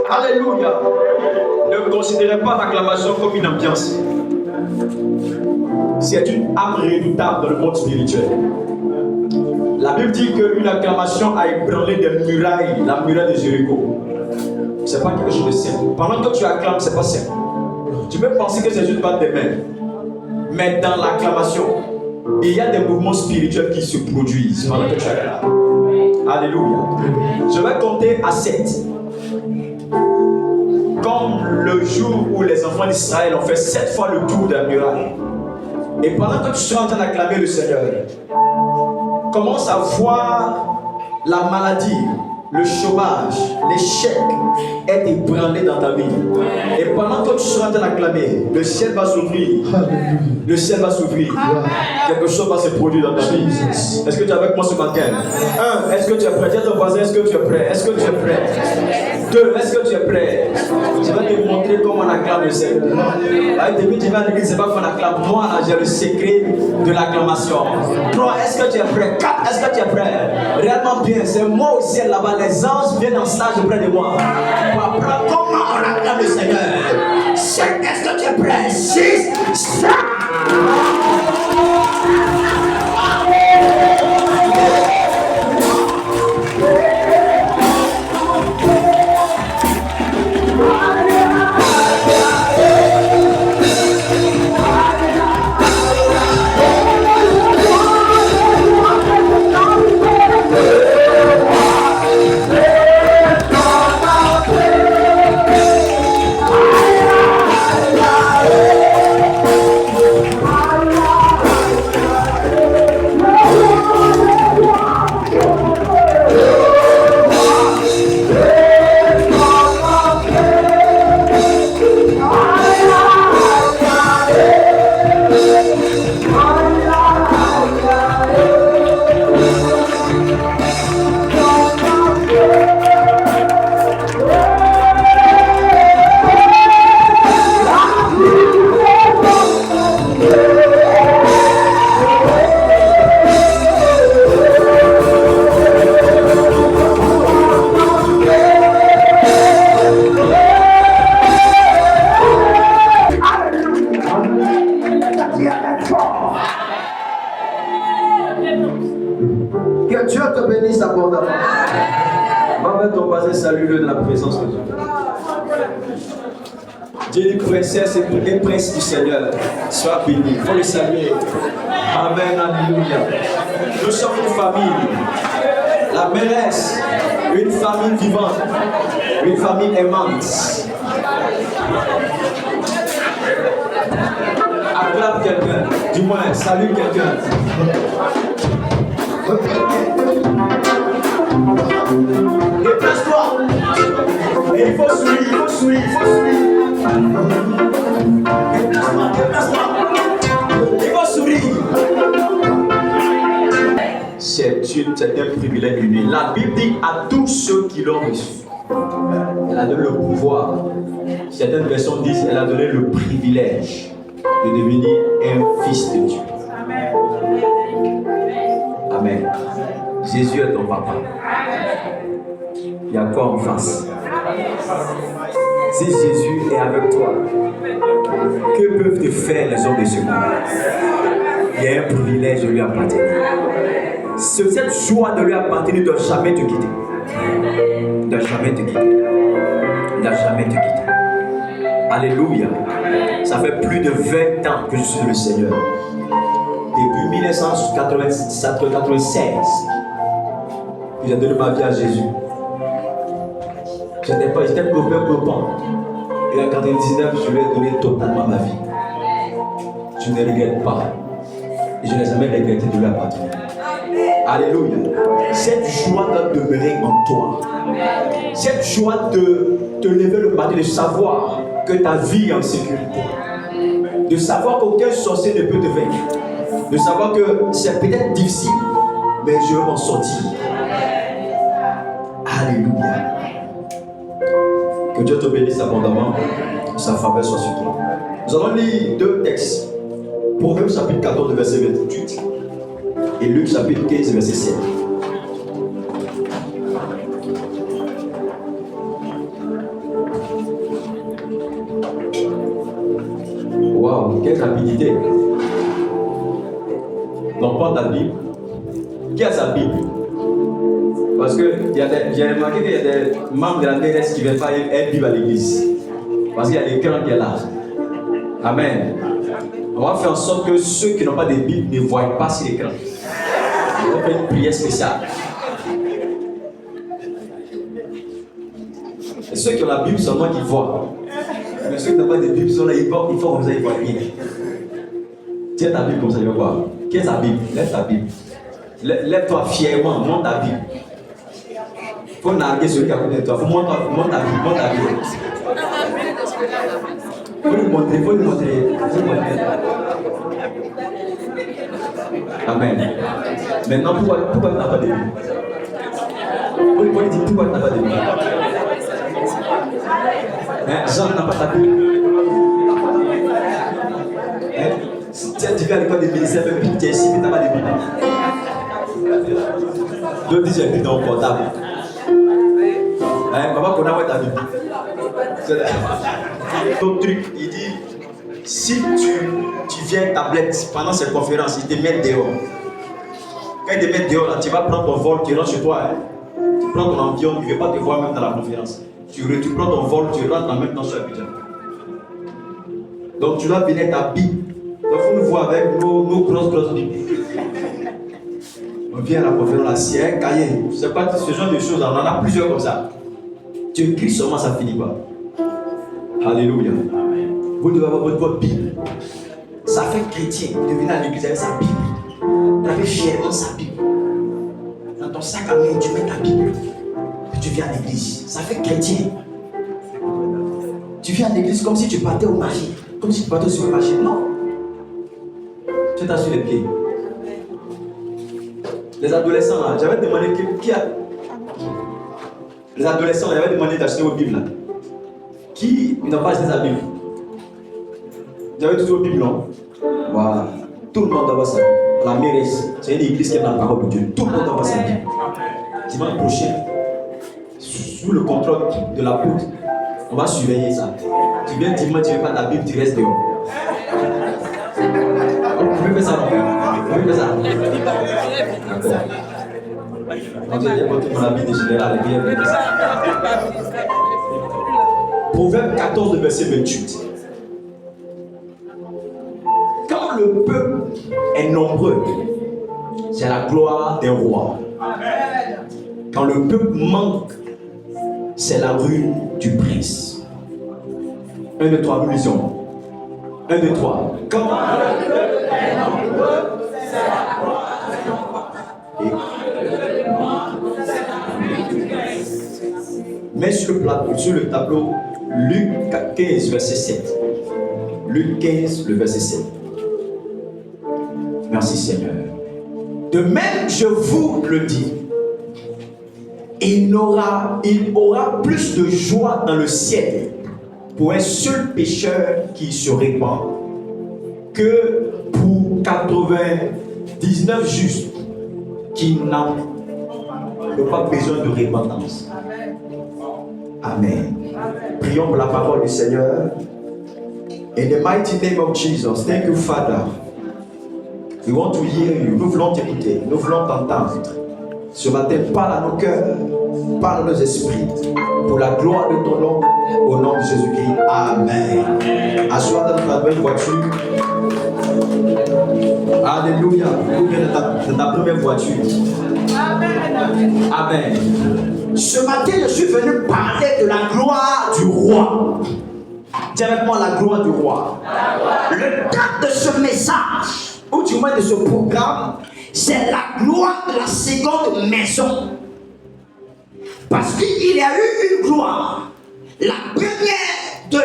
Alléluia. Ne considérez pas l'acclamation comme une ambiance. C'est une âme redoutable dans le monde spirituel. La Bible dit qu'une acclamation a ébranlé des murailles, la muraille de Jéricho. C'est pas quelque chose de simple. Pendant que tu acclames, c'est pas simple. Tu peux penser que c'est juste battre des mains. Mais dans l'acclamation, il y a des mouvements spirituels qui se produisent pendant que tu acclames. Alléluia. Je vais compter à 7. Comme le jour où les enfants d'Israël ont fait 7 fois le tour de la muraille. Et pendant que tu seras en train d'acclamer le Seigneur, commence à voir la maladie, le chômage, l'échec être ébranlé dans ta vie. Et pendant que tu seras en train d'acclamer, le ciel va s'ouvrir. Le ciel va s'ouvrir. Quelque chose va se produire dans ta vie. Est-ce que tu es avec moi ce matin? 1. Est-ce que tu es prêt? Dis à ton voisin, est-ce que tu es prêt? Est-ce que tu es prêt? 2. Est-ce que tu es prêt? Je vais te montrer comment on acclame le Seigneur. Depuis que tu vas à l'église, c'est pas qu'on acclame. Moi, là, j'ai le secret de l'acclamation. 3. Est-ce que tu es prêt? 4. Est-ce que tu es prêt? Réellement bien, c'est moi au ciel là-bas. Les anges viennent en stage près de moi pour apprendre comment on acclame le Seigneur. 5. Est-ce que tu es prêt? 6. 7. Que Dieu te bénisse abondamment. Va vers ton voisin, salue-le dans la présence de Dieu. Dis, princesse et prince du Seigneur, sois béni. Il faut le saluer. Amen, alléluia. Nous sommes une famille. La mairesse, une famille vivante, une famille aimante. Acclame quelqu'un, du moins, salue quelqu'un. Déplace-toi. Et il faut sourire, il faut sourire, il faut sourire. Déplace-toi, déplace-toi. Il faut sourire. C'est un privilège unique. La Bible dit à tous ceux qui l'ont reçu, elle a donné le pouvoir. Certaines versions disent qu'elle a donné le privilège de devenir un fils de Dieu. Amen. Jésus est ton papa. Il y a quoi en face? Si Jésus est avec toi, que peuvent te faire les hommes de ce monde? Il y a un privilège de lui appartenir. Cette joie de lui appartenir ne doit jamais te quitter. Ne doit jamais te quitter. Ne doit jamais te quitter. Alléluia. Ça fait plus de 20 ans que je suis le Seigneur. Depuis 1996, j'ai donné ma vie à Jésus. J'étais clopin. Et en 1999, je lui ai donné totalement ma vie. Je ne regrette pas. Et je n'ai jamais regretté de lui appartenir. Alléluia. Cette joie doit demeurer en toi. Cette joie de te lever le matin, de savoir que ta vie est en sécurité. De savoir qu'aucun sorcier ne peut te vaincre. De savoir que c'est peut-être difficile, mais je vais m'en sortir. Alléluia. Que Dieu te bénisse abondamment. Sa faveur soit sur toi. Nous allons lire deux textes. Proverbe chapitre 14, verset 28. Et Luc chapitre 15, verset 7. Waouh, quelle rapidité. Donc, prends ta Bible. Qui a sa Bible? Parce que j'ai remarqué qu'il y a des membres de la DRS qui ne veulent pas être Bible à l'église. Parce qu'il y a l'écran qui est là. Amen. On va faire en sorte que ceux qui n'ont pas de Bible ne voient pas sur l'écran. On va faire une prière spéciale. Et ceux qui ont la Bible seulement qui voient. Mais ceux qui n'ont pas de Bible sont là, ils voient comme ça, ils voient rien. Tiens ta Bible comme ça, ils vont voir. Qui est ta Bible? Lève ta Bible. Lève-toi fièrement, monte ta Bible. Il faut narguer celui qui est à côté de toi. Il faut monter ta Bible, monte ta Bible. Il faut lui montrer, il faut lui montrer. Amen. Maintenant, pourquoi tu n'as pas de Bible? Pourquoi tu dis pourquoi tu n'as pas de Bible? Jean n'a pas ta Bible. Tu viens à l'école des ministères, même tu es ici, mais tu n'as pas de Bible. D'autres disent j'ai plus dans le portable. Comment qu'on a ta Bible? L'autre truc, il dit si tu viens tablette pendant cette conférence, il te met dehors. Quand il te met dehors, là, tu vas prendre ton vol, tu rentres chez toi. Tu prends ton avion, il ne veut pas te voir même dans la conférence. Tu prends ton vol, tu rentres en même temps sur Abidjan. Donc tu dois venir ta Bible. Donc il faut nous voir avec nos grosses Bibles. On vient à la conférence, là, c'est un cahier. C'est pas ce genre de choses, on en a plusieurs comme ça. Tu écris seulement, ça finit pas. Alléluia. Vous devez avoir votre Bible. Ça fait chrétien de venir à l'église avec sa Bible. Tu avais fièrement sa Bible. Dans ton sac à main, tu mets ta Bible. Et tu viens à l'église. Ça fait chrétien. Tu viens à l'église comme si tu partais au marché. Comme si tu partais sur le marché. Non. Tu t'as sur les pieds. Les adolescents, là, j'avais demandé qui a. Les adolescents, j'avais demandé d'acheter vos Bibles là. Qui n'a pas acheté sa Bible? J'avais toutes vos Bibles, non? Voilà. Tout le monde doit avoir sa Bible. La mairesse, c'est une église qui a la parole de Dieu. Tout le monde doit avoir sa Bible. Dimanche prochain, sous le contrôle de l'apôtre, on va surveiller ça. Tu viens dimanche, tu n'as pas ta Bible, tu restes dehors. Vous pouvez faire ça, non? Vous pouvez faire ça? D'accord. On dirait que mon habit de général est bien. Proverbe 14, verset 28. Quand le peuple est nombreux, c'est la gloire des rois. Quand le peuple manque, c'est la ruine du prince. 1, 2, 3, nous lisons. 1, 2, 3. Quand le peuple est nombreux, c'est la gloire des rois. Mets sur le tableau Luc 15, verset 7. Luc 15, le verset 7. Merci Seigneur. De même, je vous le dis, il aura plus de joie dans le ciel pour un seul pécheur qui se répand que pour 99 justes qui n'ont pas besoin de repentance. Amen. Prions pour la parole du Seigneur. In the mighty name of Jesus, thank you, Father. We want to hear you. Nous voulons t'écouter. Nous voulons t'entendre. Ce matin, parle à nos cœurs, parle à nos esprits, pour la gloire de ton nom, au nom de Jésus-Christ. Amen. Assois dans ta belle voiture. Alléluia. Ou bien dans ta première voiture. Amen. Ce matin, je suis venu parler de la gloire du roi. Dis avec moi la gloire du roi. Le thème de ce message, ou du moins de ce programme, c'est la gloire de la seconde maison. Parce qu'il y a eu une gloire, la première de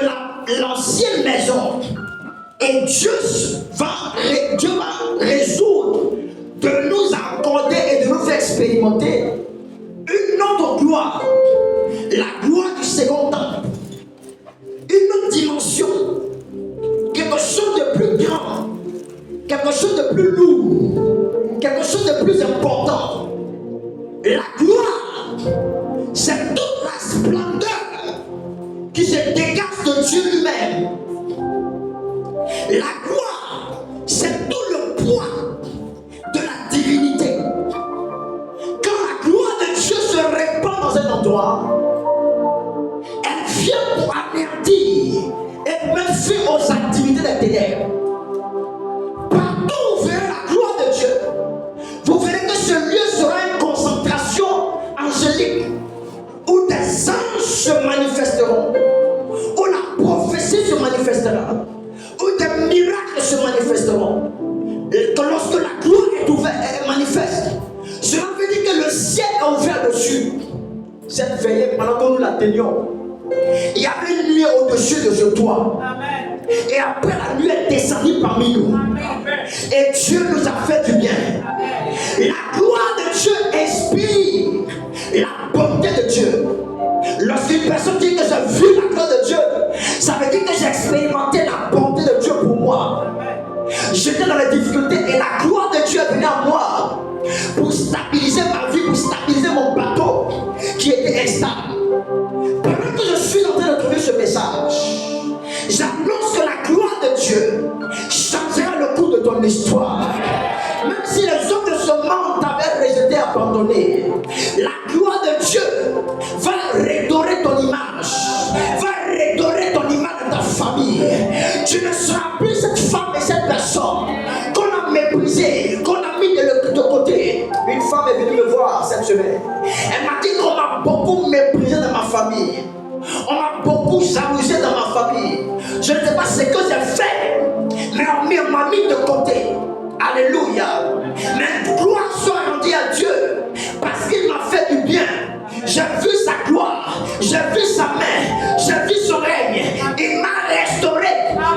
l'ancienne maison. Et Dieu va résoudre de nous accorder et de nous faire expérimenter une autre gloire, la gloire du second temple. quelque chose de plus lourd, quelque chose de plus important. La gloire, c'est toute la splendeur qui se dégage de Dieu lui-même. La gloire, c'est tout le poids de la divinité. Quand la gloire de Dieu se répand dans un endroit, elle vient pour avertir et mettre fin aux activités des ténèbres. Partout où vous verrez la gloire de Dieu, vous verrez que ce lieu sera une concentration angélique où des anges se manifesteront, où la prophétie se manifestera, où des miracles se manifesteront. Et que lorsque la gloire est ouverte et manifeste, cela veut dire que le ciel est ouvert dessus. Cette veillée, pendant que nous la tenions, il y avait une nuée au-dessus de ce toit. Amen. Et après la nuée est descendue parmi nous. Amen. Et Dieu nous a fait du bien. Amen. La gloire de Dieu inspire la bonté de Dieu. Lorsqu'une personne dit que j'ai vu la gloire de Dieu, ça veut dire que j'ai expérimenté la bonté de Dieu pour moi. J'étais dans les difficultés et la gloire de Dieu est venue à moi pour stabiliser ma vie, pour stabiliser mon bateau qui était instable. Pendant que je suis en train de trouver ce message, j'annonce que la gloire de Dieu changera le cours de ton histoire. Même si les hommes de ce monde t'avaient rejeté, abandonné, la gloire de Dieu va redorer ton image, va redorer ton image de ta famille. Tu ne seras plus cette femme et cette personne qu'on a méprisée, qu'on a mis de côté. Une femme est venue me voir cette semaine. Elle m'a dit qu'on m'a beaucoup méprisé dans ma famille. On m'a beaucoup jalousé dans ma famille. Je ne sais pas ce que j'ai fait, mais on m'a mis de côté. Alléluia. Mais gloire soit rendue à Dieu parce qu'il m'a fait du bien. J'ai vu sa gloire, j'ai vu sa main, j'ai vu son règne. Il m'a restauré,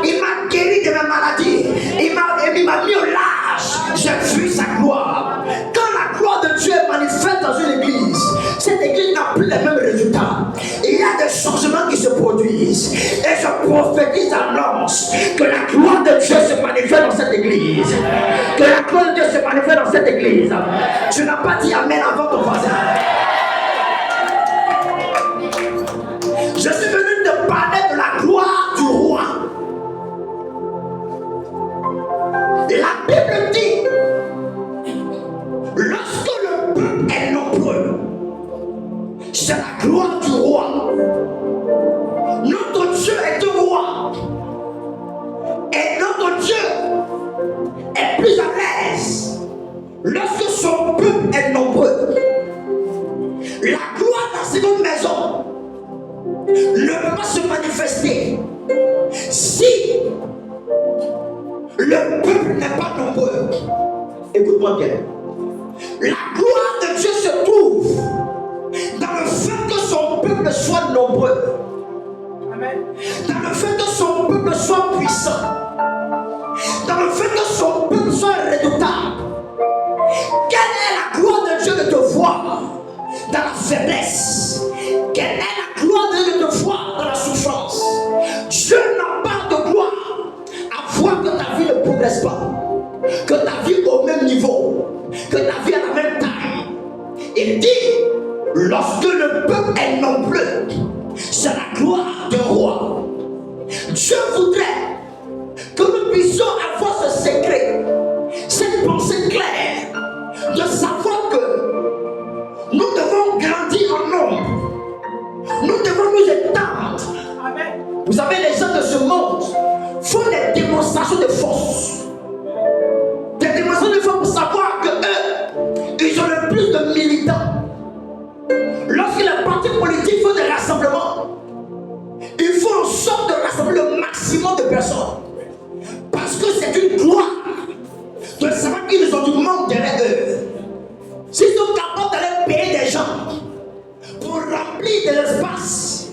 il m'a guéri de mes maladies, il m'a mis au large. J'ai vu sa gloire. Quand la gloire de Dieu est manifeste dans une église, cette église n'a plus les mêmes résultats. Il y a des changements qui se produisent. Et je prophétise, annonce que la gloire de Dieu se manifeste dans cette église. Que la gloire de Dieu se manifeste dans cette église. Tu n'as pas dit amen avant ton voisin. Je suis venu te parler de la gloire du roi. Et la Bible dit, lorsque le peuple est nombreux, c'est la gloire du roi. Notre Dieu est un roi. Et notre Dieu est plus à l'aise lorsque son peuple est nombreux. La gloire dans cette maison ne peut pas se manifester si le peuple n'est pas nombreux. Écoute-moi bien. La gloire de Dieu se trouve dans le fait que son peuple soit nombreux. Amen. Dans le fait que son peuple soit puissant. Dans le fait que son peuple soit redoutable. Quelle est la gloire de Dieu de te voir dans la faiblesse? Quelle est la gloire de Dieu de te voir dans la souffrance? Dieu n'a pas de gloire à voir que ta vie ne progresse pas, que ta vie est au même niveau, que ta vie est à la même taille. Il dit, lorsque le peuple est nombreux, c'est la gloire d'un roi. Dieu voudrait que nous puissions avoir ce secret, cette pensée claire, de savoir que nous devons grandir en nombre. Nous devons nous étendre. Amen. Vous savez, les gens de ce monde font des démonstrations de force. Des démonstrations de force pour savoir que eux, ils ont le plus de militants. Lorsque les partis politiques font des rassemblements, ils font en sorte de rassembler le maximum de personnes. Parce que c'est une gloire de savoir qu'ils ont du monde derrière eux. S'ils sont capables d'aller payer des gens pour remplir de l'espace,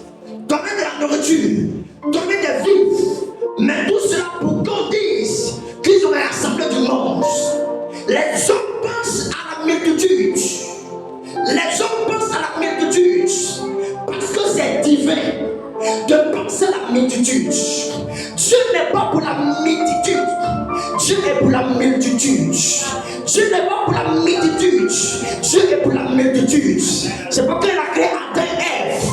donner de la nourriture, donner des vivres, mais tout cela pour qu'on dise qu'ils ont rassemblé du monde. Les hommes pensent à la multitude. Les hommes pensent à la multitude parce que c'est divin de penser à la multitude. Dieu n'est pas pour la multitude. Dieu est pour la multitude. Dieu n'est pas pour la multitude. Dieu est pour la multitude. C'est pourquoi il a créé Adam et Ève.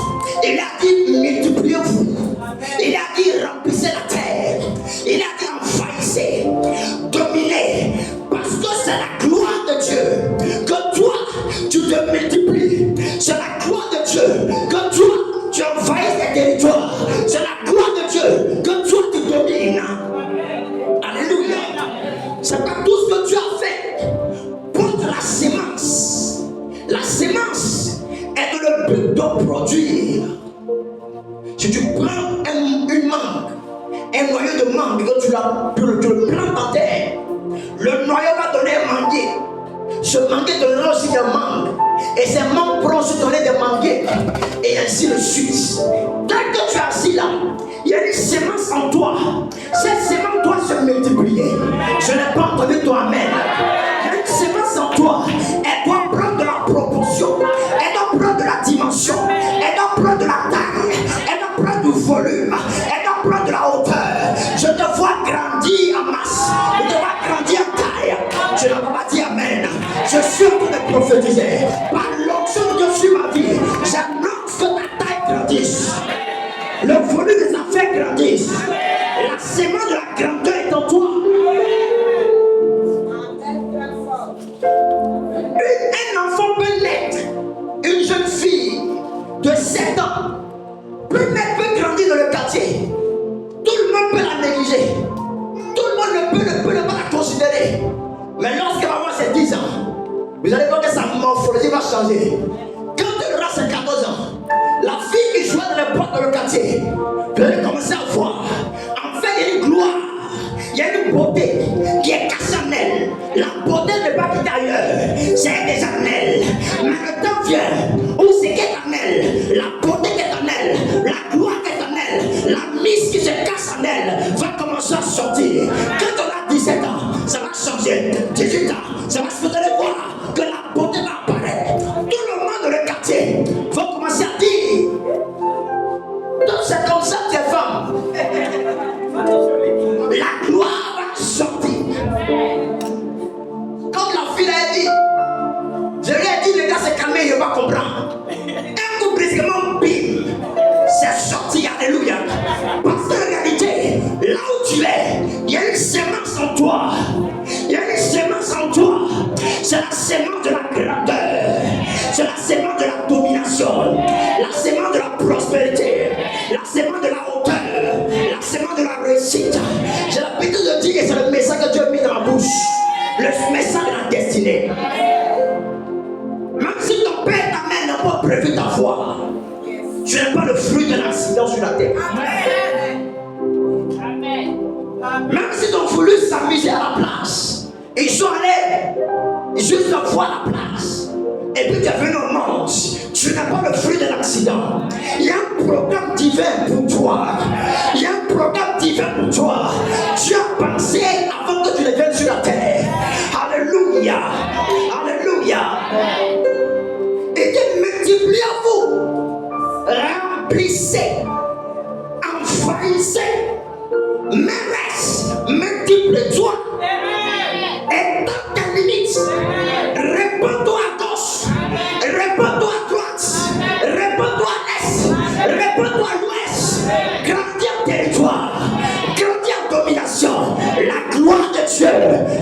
Il a dit multipliez-vous. Il a dit remplissez la terre. Il a dit envahissez, dominez. Parce que c'est la gloire de Dieu que toi tu te multiplies. C'est la gloire de Dieu que toi tu envahis les territoires. C'est la gloire de Dieu que toi tu domines. Alléluia. C'est pas tout ce que tu as fait. Porte la sémence. La sémence est dans le but de produire. Si tu prends une mangue, un noyau de mangue, que tu le plantes en terre, le noyau va donner un manguier. Ce manguier donnera aussi des mangues. Et ces mangues pourront aussi donner des manguiers. Et ainsi de suite. Dès que tu es assis là, il y a une sémence en toi. Cette sémence doit se multiplier. Je n'ai pas entendu ton amen. Il y a une sémence en toi. Elle doit prendre de la proportion. Elle doit prendre de la dimension. Elle doit prendre de la taille. Elle doit prendre du volume. Elle doit prendre de la hauteur. Je te vois grandir en masse. Je te vois grandir en taille. Je ne peux pas dire amen. Je suis en train de prophétiser. Par l'onction de Dieu sur ma vie, j'annonce que ta taille grandisse. Le volume des affaires grandisse. La sémence de la grandeur est en toi. Un enfant peut naître. Une jeune fille de 7 ans peut grandir dans le quartier. Tout le monde peut la négliger. Tout le monde ne peut pas la considérer. Mais lorsqu'elle va avoir ses 10 ans, vous allez voir que sa morphologie va changer. Quand elle aura ses 14 ans, la fille qui jouait dans les portes dans le quartier, vous allez commencer à voir. En fait, il y a une gloire, il y a une beauté qui est cachée en elle. La beauté n'est pas quittée ailleurs, c'est déjà en elle. Mais le temps vient où c'est qui est en elle, la beauté qui est en elle, la gloire qui est en elle, la mise qui se cache en elle va commencer à sortir. Quand on a 17 ans, ça va changer. 18 ans, ça va se faire voir que la beauté va apparaître. Tout le monde dans le quartier va commencer à dire donc c'est comme ça tes femmes. La gloire va sortir. Comme la fille l'a dit, je lui ai dit, le gars s'est calmé, il ne va pas comprendre. Un coup brusquement, bim, c'est sorti, alléluia. Parce qu'en réalité, là où tu es, il y a une sémence en toi. Il y a une sémence en toi. C'est la sémence de la grandeur. C'est la sémence de la domination. La sémence de la prospérité. La sémence de la hauteur. La sémence de la réussite. J'ai l'habitude de dire que c'est le message que Dieu a mis dans ma bouche. Le message de la destinée. Même si ton père ta mère n'a pas prévu ta foi, tu n'es pas le fruit d'un accident sur la terre. Même si ton voulu s'amuser à la place, ils sont allés juste voir la place. Et puis tu es venu au monde. Tu n'as pas le fruit de l'accident. Il y a un programme divin pour toi. Il y a un programme divin pour toi. Tu as pensé avant que tu ne viennes sur la terre. Alléluia. Alléluia. Et que multipliez-vous. Remplissez. Envahissez. Mais reste. Multiplie-toi. Et dans tes limites. Réponds-toi à gauche. Réponds-toi à droite. Réponds-toi à l'est. Réponds-toi à l'ouest. Grandis en territoire. Grandis en domination. La gloire de Dieu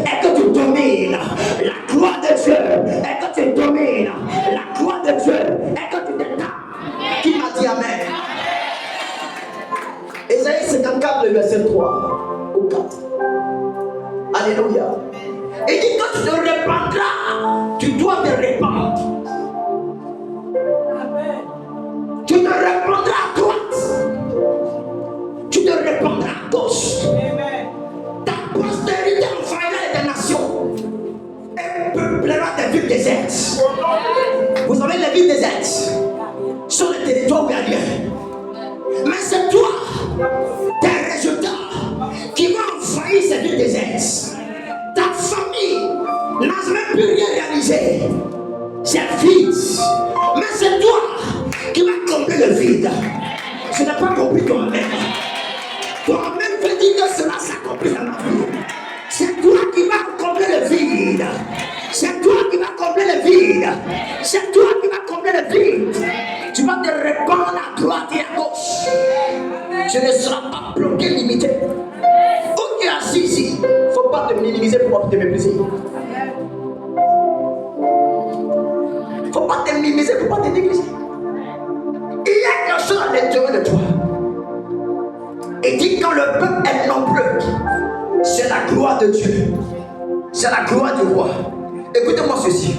est que tu domines. La gloire de Dieu est que tu domines. La gloire de Dieu est que tu t'étends. Qui m'a dit amen? Ésaïe 54, le verset 3 ou 4. Alléluia. Il dit que tu te répandras, tu dois te répandre. Tu te répandras à droite, tu te répandras à gauche. Ta postérité envahira les nations et peuplera des villes désertes. Vous savez, les villes désertes sont les territoires où il n'y a rien. Mais c'est toi, tes résultats, qui vont envahir ces villes désertes. Ta famille n'a même plus rien réalisé. C'est vide. Mais c'est toi qui vas combler le vide. Je n'ai pas compris toi-même. Toi-même veut dire que cela s'accomplit dans ma vie. C'est toi combler le vide. C'est toi qui vas combler le vide. Tu vas te répandre à droite et à gauche. Tu ne seras pas bloqué, limité. Où tu es assis ici, il ne faut pas te minimiser pour te mépriser. Il ne faut pas te minimiser pour pas te négliger. Il y a quelque chose à l'intérieur de toi. Et dit quand le peuple est nombreux, c'est la gloire de Dieu. C'est la gloire du roi. Écoutez-moi ceci.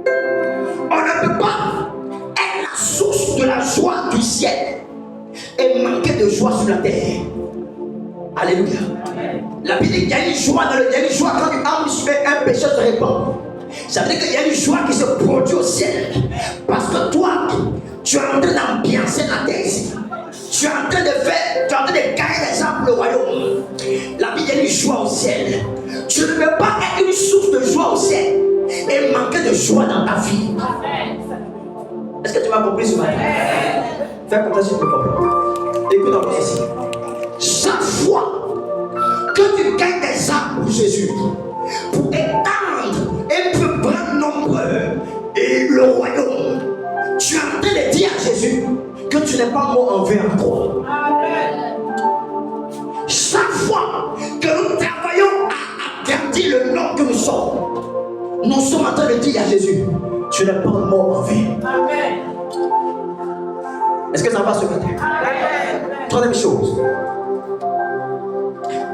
On ne peut pas être la source de la joie du ciel et manquer de joie sur la terre. Alléluia. La Bible dit qu'il y a une joie dans le ciel. Il y a une joie quand un péché se répand. Ça veut dire qu'il y a une joie qui se produit au ciel. Parce que toi, tu es en train d'ambiancer la terre ici. Tu es en train de faire, tu es en train de gagner des gens pour le royaume. La Bible dit une joie au ciel. Tu ne peux pas être une source de joie au ciel et manquer de joie dans ta vie. Est-ce que tu m'as compris ce matin? Fais comme ça si tu me comprends. Écoute encore ceci. Chaque fois que tu gagnes des âmes pour Jésus, pour étendre et pour prendre nombreux et le royaume, tu es en train de dire à Jésus que tu n'es pas mort en vain à toi. Chaque fois que nous travaillons à grandir le nom que nous sommes en train de dire à Jésus, tu n'es pas mort en vain. Est-ce que ça va ce matin? Troisième chose,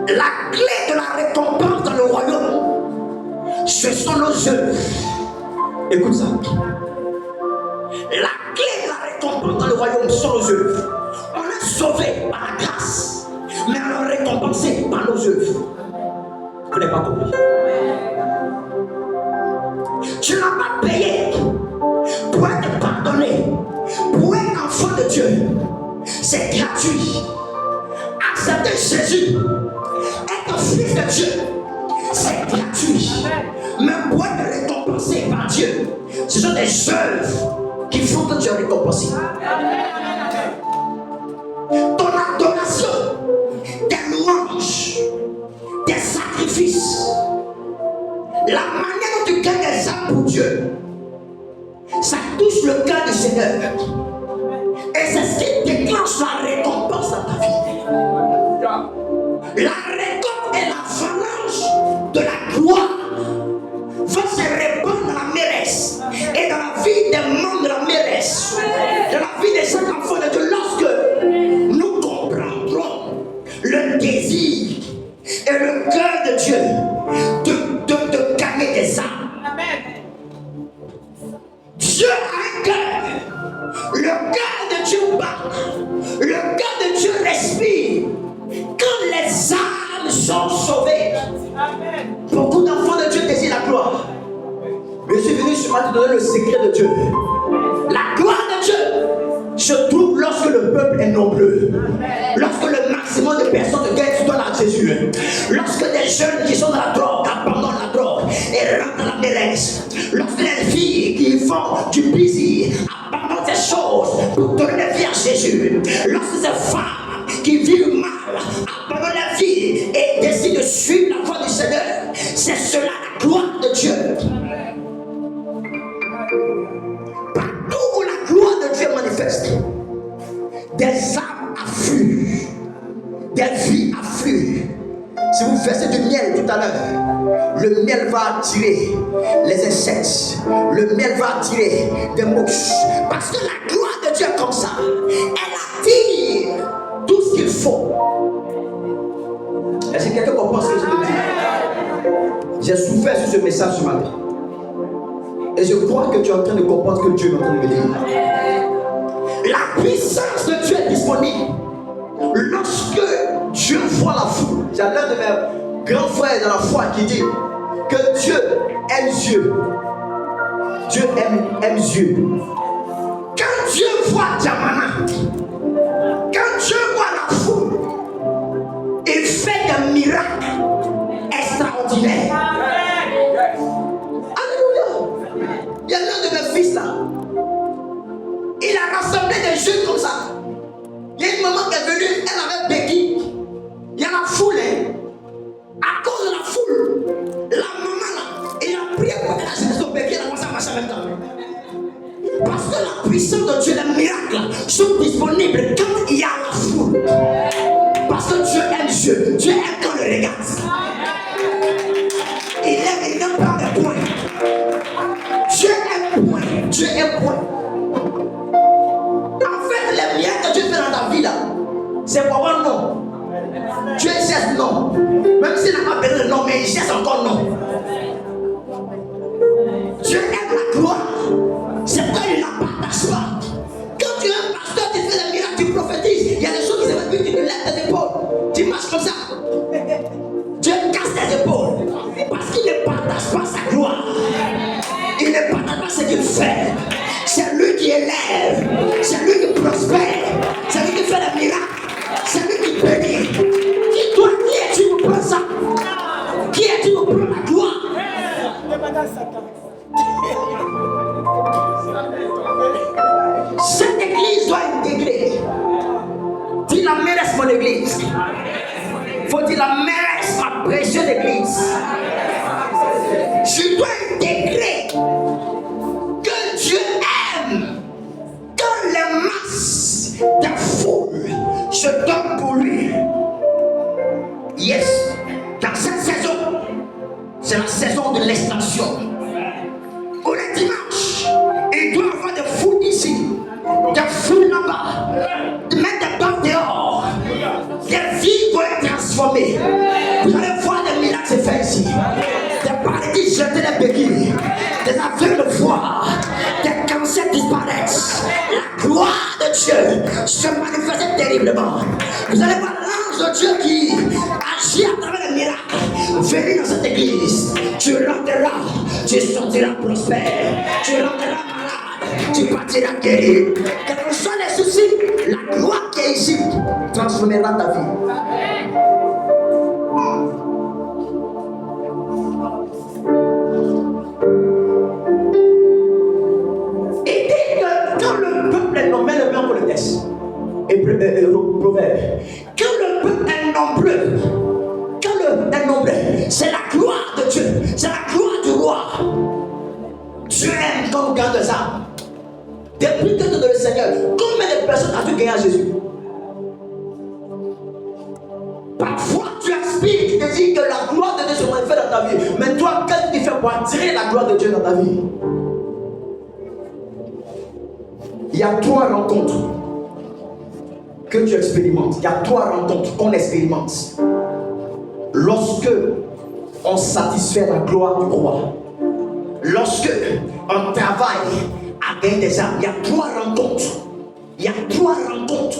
la clé de la récompense dans le royaume, ce sont nos œuvres. Écoute ça. La clé de la récompense dans le royaume sont nos œuvres. On est sauvé par la grâce, mais on est récompensé par nos œuvres. Vous n'avez pas compris. Tu n'as pas payé pour être pardonné, pour être enfant de Dieu. C'est gratuit. Accepter Jésus, être fils de Dieu, c'est gratuit. Mais pour être récompensé par Dieu, ce sont des œuvres qui font que tu es récompensé. Ton adoration, tes louanges, tes sacrifices, la manière dont tu gagnes des âmes pour Dieu, ça touche le cœur du Seigneur. Et c'est ce qui déclenche la récompense dans ta vie. La récolte et la phalange de la gloire va se répandre dans la mairesse et dans la vie des membres de la mairesse, dans la vie des cinq enfants de Dieu, lorsque nous comprendrons le désir et le cœur de Dieu de gagner des âmes. Dieu a un cœur. Le cœur de Dieu bat. Le cœur de Dieu respire. Quand les âmes sont sauvées, beaucoup d'enfants de Dieu désirent la gloire. Mais je suis venu ce matin te donner le secret de Dieu. La gloire de Dieu se trouve lorsque le peuple est nombreux. Lorsque le maximum de personnes de guerre se donnent à Jésus. Lorsque des jeunes qui sont dans la drogue abandonnent la drogue et rentrent dans la mairesse. Lorsque les filles qui font du plaisir abandonnent ces choses pour donner la vie à Jésus. Lorsque ces femmes qui vivent mal abandonnent la vie et décident de suivre la voie du Seigneur. C'est cela la gloire de Dieu. Partout où la gloire de Dieu manifeste, des âmes affluent, des vies affluent. Si vous versez du miel tout à l'heure, le miel va attirer les insectes, le miel va attirer des mouches. Parce que la gloire de Dieu est comme ça, elle attire tout ce qu'il faut. Est-ce que quelqu'un comprend ce que je te dis? J'ai souffert sur ce message ce matin. Et je crois que tu es en train de comprendre ce que Dieu est en train de me dire. La puissance de Dieu est disponible. Lorsque Dieu voit la foule, j'ai l'un de mes grands frères dans la foi qui dit que Dieu aime Dieu. Dieu aime Dieu. Quand Dieu voit Diamana, quand Dieu voit la foule, il fait des miracles extraordinaires. Alléluia. Il y a l'un de mes fils là. Il a rassemblé des jeunes comme ça. Il y a une maman qui est venue, elle avait béquille. Il y a la foule, hein. À cause de la foule, la maman là, il a prié pour que la jeunesse soit béquille, elle a commencé à disponible quand il y a la foule. Parce que Dieu aime Dieu. Dieu aime quand on le regarde. Il n'aime pas les points. Dieu aime point. Dieu aime point. En fait, les biens que Dieu fait dans ta vie là, c'est pour avoir non. Dieu cherche non. Même s'il n'a pas besoin de non, mais il cherche encore non. Dieu aime la gloire. C'est pourquoi il ne la partage pas. Quand tu es un pasteur, tu fais des miracles, tu prophétises. Il y a des choses qui se passent, tu lèves tes épaules. Tu marches comme ça. Dieu casse tes épaules. Parce qu'il ne partage pas sa gloire. Il ne partage pas ce qu'il fait. C'est lui qui élève. C'est lui qui prospère. C'est lui qui fait des miracles. C'est lui qui bénit. Dis-toi, qui es-tu pour prendre ça? Qui es-tu pour prendre la gloire? Cette église doit intégrer. Dis la mairesse mon église. Faut dire la mairesse ma précieuse église. Je dois intégrer que Dieu aime quand les masses de foule se donnent pour lui. Yes, dans cette saison, c'est la saison de l'extension. Au dimanche, il doit y avoir des foules ici, des foules là-bas, même des bancs dehors. Des vies vont être transformées. Vous allez voir des miracles se faire ici. Des paralysés jeter des béquilles, des aveugles de voir, des cancers disparaissent. La gloire de Dieu se manifeste terriblement. Vous allez voir l'ange de Dieu qui agit à travers les miracles. Venez dans cette église. Tu rentreras, tu sortiras prospère. Tu rentreras malade, tu partiras guéri. Quels que soient les soucis, la gloire qui est ici transformera ta vie. Et dit que quand le peuple est nombreux, le même pour le texte. Et proverbe. Quand le peuple est nombreux, c'est la gloire de Dieu, c'est la gloire du roi. Dieu aime quand on garde ça. Depuis que tu es le Seigneur, combien de personnes as-tu gagné à Jésus? Parfois tu aspires, tu te dis que la gloire de Dieu se manifeste dans ta vie. Mais toi, qu'est-ce que tu fais pour attirer la gloire de Dieu dans ta vie? Il y a 3 rencontres que tu expérimentes. Il y a 3 rencontres qu'on expérimente. Lorsque on satisfait la gloire du roi, lorsque on travaille à gagner des âmes, il y a 3 rencontres. Il y a 3 rencontres,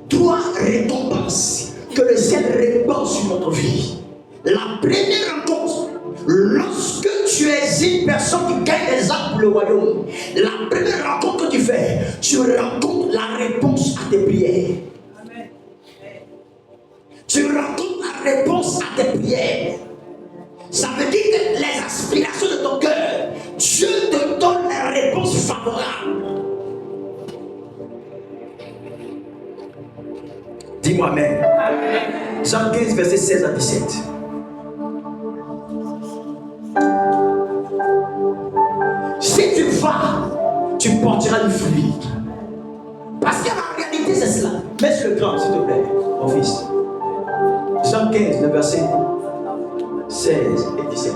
3 récompenses que le ciel répand sur notre vie. La première rencontre, lorsque tu es une personne qui gagne des âmes pour le royaume, la première rencontre que tu fais, tu rencontres la réponse à tes prières. Tu rencontres la réponse à tes prières. Ça veut dire que les aspirations de ton cœur, Dieu te donne les réponses favorables. Dis-moi Amen. Jean 15, verset 16 à 17. Si tu vas, tu porteras du fruit. Parce que la réalité c'est cela. Mets sur le grand, s'il te plaît, mon fils. Jean 15, le verset 16 et 17.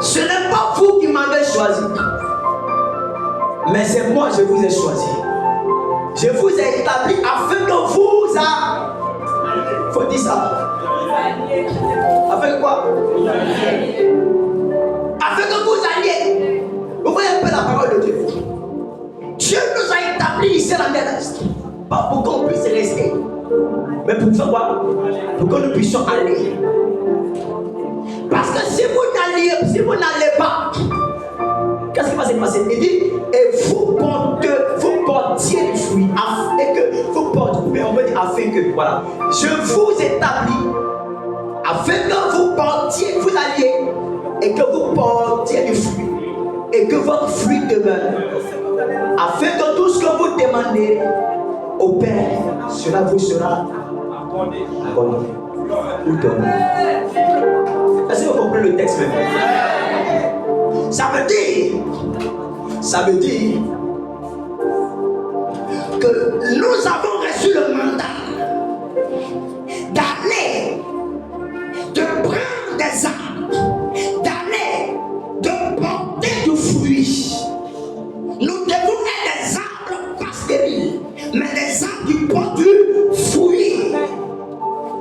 Ce n'est pas vous qui m'avez choisi, mais c'est moi je vous ai choisi. Je vous ai établi afin que vous ayez. Faut dire ça. Afin que quoi? Afin que vous alliez. Vous voyez un peu la parole de Dieu. Dieu nous a établis ici dans la terre. Pas pour qu'on puisse rester, mais pour faire quoi? Pour que nous puissions aller. Parce que si vous n'allez pas, qu'est-ce qui va se passer? Il dit, et vous portiez du fruit, afin que vous portiez, mais on veut dire afin que, voilà, je vous établis, afin que vous portiez, vous alliez, et que vous portiez du fruit, et que votre fruit demeure, afin que tout ce que vous demandez au Père, cela vous sera accordé ou donné. Est-ce que vous comprenez le texte même? Ça veut dire que nous avons reçu le mandat d'aller, de prendre des arbres, d'aller, de porter du fruit. Nous devons être des arbres pas stériles, mais des arbres qui portent du fruit.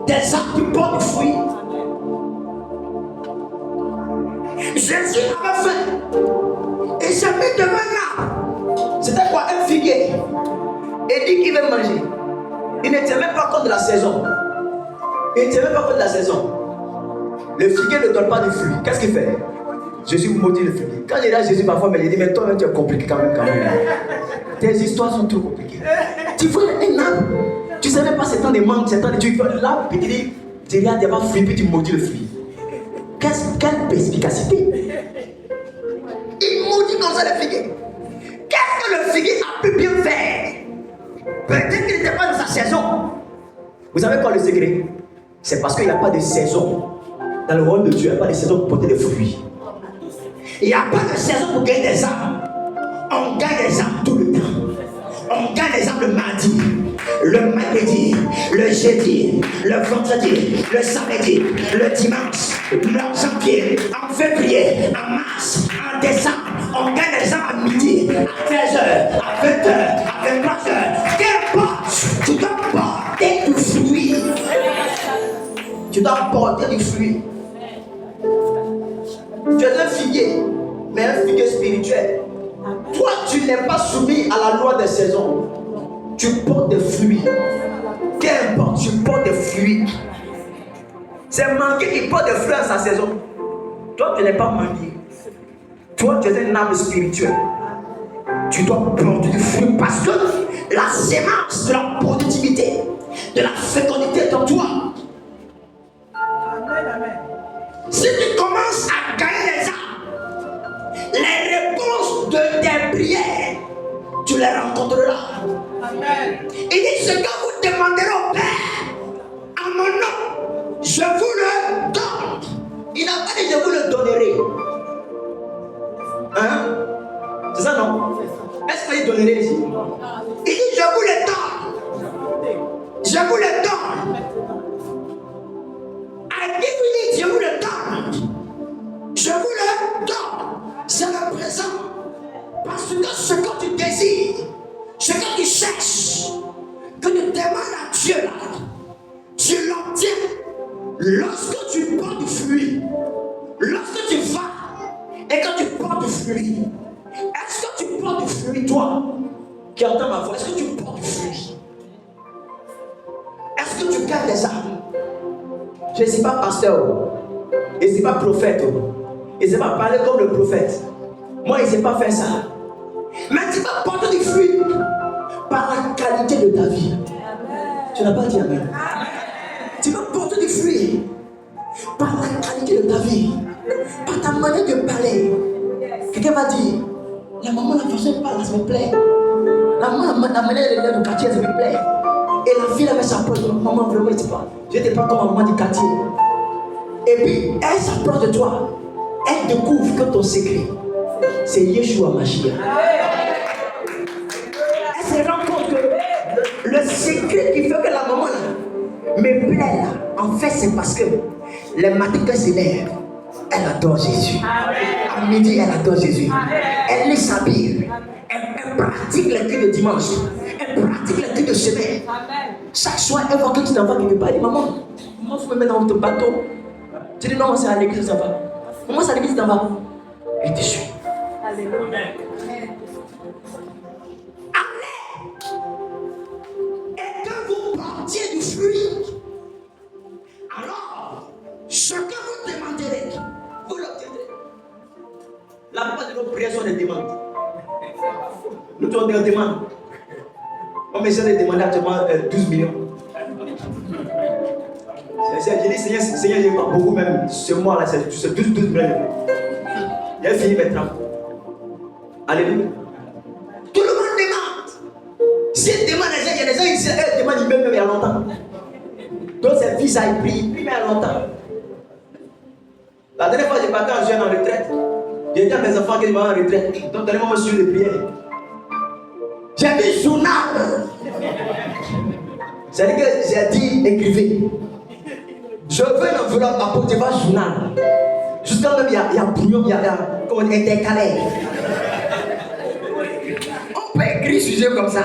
Des arbres qui portent du fruit. Jésus avait faim. Et s'est mis devant là. C'était quoi? Un figuier. Et dit qu'il veut manger. Il ne tient même pas compte de la saison. Il ne tient même pas compte de la saison. Le figuier ne donne pas de fruits. Qu'est-ce qu'il fait? Jésus maudit le figuier. Quand il est là, Jésus parfois me dit, mais toi-même tu es compliqué quand même. Tes histoires sont trop compliquées. Tu vois un arbre, tu ne sais même pas c'est temps de mangue, c'est temps de tu vois l'arbre, puis tu dis, il y a des fruits, puis tu maudis le fruit. Quelle perspicacité! Il maudit comme ça le figuier. Qu'est-ce que le figuier a pu bien faire? Peut-être qu'il n'était pas dans sa saison. Vous savez quoi le secret? C'est parce qu'il n'y a pas de saison. Dans le royaume de Dieu, il n'y a pas de saison pour porter des fruits. Il n'y a pas de saison pour gagner des âmes. On gagne des âmes tout le temps. On gagne des âmes le mardi, le mercredi, le jeudi, le vendredi, le samedi, le dimanche, en janvier, en février, en mars, en décembre. On gagne des âmes à midi, à 13h, à 20h, à 23h. Qu'importe, tu dois porter du fruit. Tu dois porter du fruit. Tu es un figuier, mais un figuier spirituel. Toi, tu n'es pas soumis à la loi des saisons. Tu portes des fruits. Qu'importe, tu portes des fruits. C'est mangué qui porte des fruits à sa saison. Toi, tu n'es pas mangué. Toi, tu es un âme spirituelle. Tu dois porter du fruit parce que la sémence de la productivité, de la fécondité est en toi. Si tu commences à gagner les âmes, les réponses de tes prières, tu les rencontreras. Amen. Il dit ce que vous demanderez au Père en mon nom, je vous le donne. Il n'a pas dit je vous le donnerai. Hein? C'est ça non? Est-ce qu'il donnerait ici? Il dit je vous le donne. Je vous le donne. I give you it, je vous le donne. Je vous le donne. C'est le présent. Parce que ce que tu désires, ce que tu cherches, que tu demandes à Dieu là, tu l'obtiens lorsque tu portes du fruit. Lorsque tu vas et que tu portes du fruit. Est-ce que tu portes du fruit, toi qui entends ma voix? Est-ce que tu portes du fruit? Est-ce que tu gagnes des âmes? Je ne suis pas pasteur, je ne suis pas prophète, je ne sais pas parler comme le prophète. Moi, je ne sais pas faire ça. Mais tu vas porter du fruit par la qualité de ta vie. Tu n'as pas dit amen. Tu vas porter du fruit par la qualité de ta vie, par ta manière de parler. Quelqu'un va dire, la maman, la façon de parler, ça me plaît. La maman, la manière de l'air du quartier, ça me plaît. Et la fille avec sa poche, maman, vraiment, je n'étais pas comme maman du quartier. Et puis, elle s'approche de toi. Elle découvre que ton secret, c'est Yeshua Mashiach. Elle se rend compte que le secret qui fait que la maman là, me plaît là, en fait, c'est parce que les matins qu'elle se lève, elle adore Jésus. À midi, elle adore Jésus. Elle lit sa Bible. Elle pratique les culs de dimanche. Elle pratique les culs de semaine. Chaque soir, elle voit que tu t'en vas quelque part. Elle dit, maman, il faut me mettre dans ton bateau. Tu dis, non, c'est à l'église, ça va. Maman, c'est à l'église, ça va. Elle te suit. Alléluia. Allez. Et que vous portiez du fruit. Alors, ce que vous demanderez, vous l'obtiendrez. La plupart de nos prières sont des demandes. Nous avons des demandes. On essaie de demander actuellement 12 millions. J'ai dit, Seigneur, j'ai pas beaucoup même. Ce mois-là, c'est 12 millions. J'ai fini maintenant. Alléluia. Tout le monde demande. Si elle demande, il y a des gens ici, elle demande même il y a longtemps. Donc c'est visa, il prie il y a longtemps. La dernière fois, j'ai parti en jeune en retraite. J'ai dit à mes enfants qu'ils vont en retraite. Donc donnez-moi mon sujet de prière. J'ai dit journal. C'est-à-dire que j'ai dit écrivez. Je veux une enveloppe apportez pas journal. Jusqu'à même il y a brouillon, il y a comment intercalaire. On peut écrire sujet comme ça.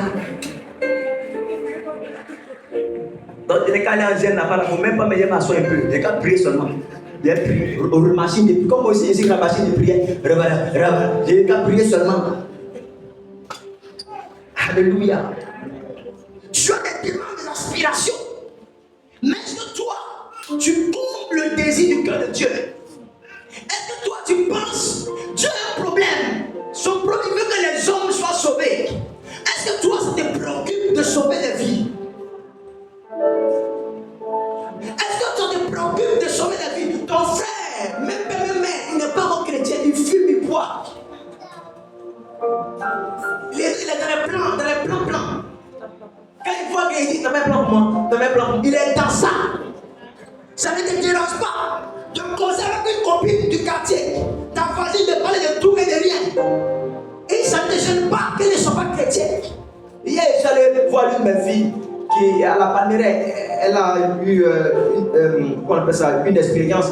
Donc les calés en gêne là-bas, il ne faut même pas me m'asseoir un peu. J'ai qu'à prier seulement. J'ai prié, machine de comme aussi ici la machine de prière. J'ai qu'à prier seulement. Alléluia. Tu as des demandes, des aspirations. Mais est-ce que toi, tu combles le désir du cœur de Dieu? Est-ce que toi, tu penses, Dieu a un problème? Son problème, il veut que les hommes soient sauvés. Est-ce que toi, ça te préoccupe de sauver des vies? Est-ce que ça te préoccupe de sauver des vies? Ton frère, même père, même mère, il n'est pas encore chrétien, il fume, il boit. Il est dans les plans. Quand il voit qu'il dit, t'as mes plans pour moi, il est dans ça. Ça ne te dérange pas de causer avec une copine du quartier. Ta voisine de parler de tout et de rien. Et ça ne te gêne pas qu'elle ne soit pas chrétienne. Hier, j'allais voir une de mes filles qui, à la Palmeraie, elle a eu comment on appelle ça, une expérience,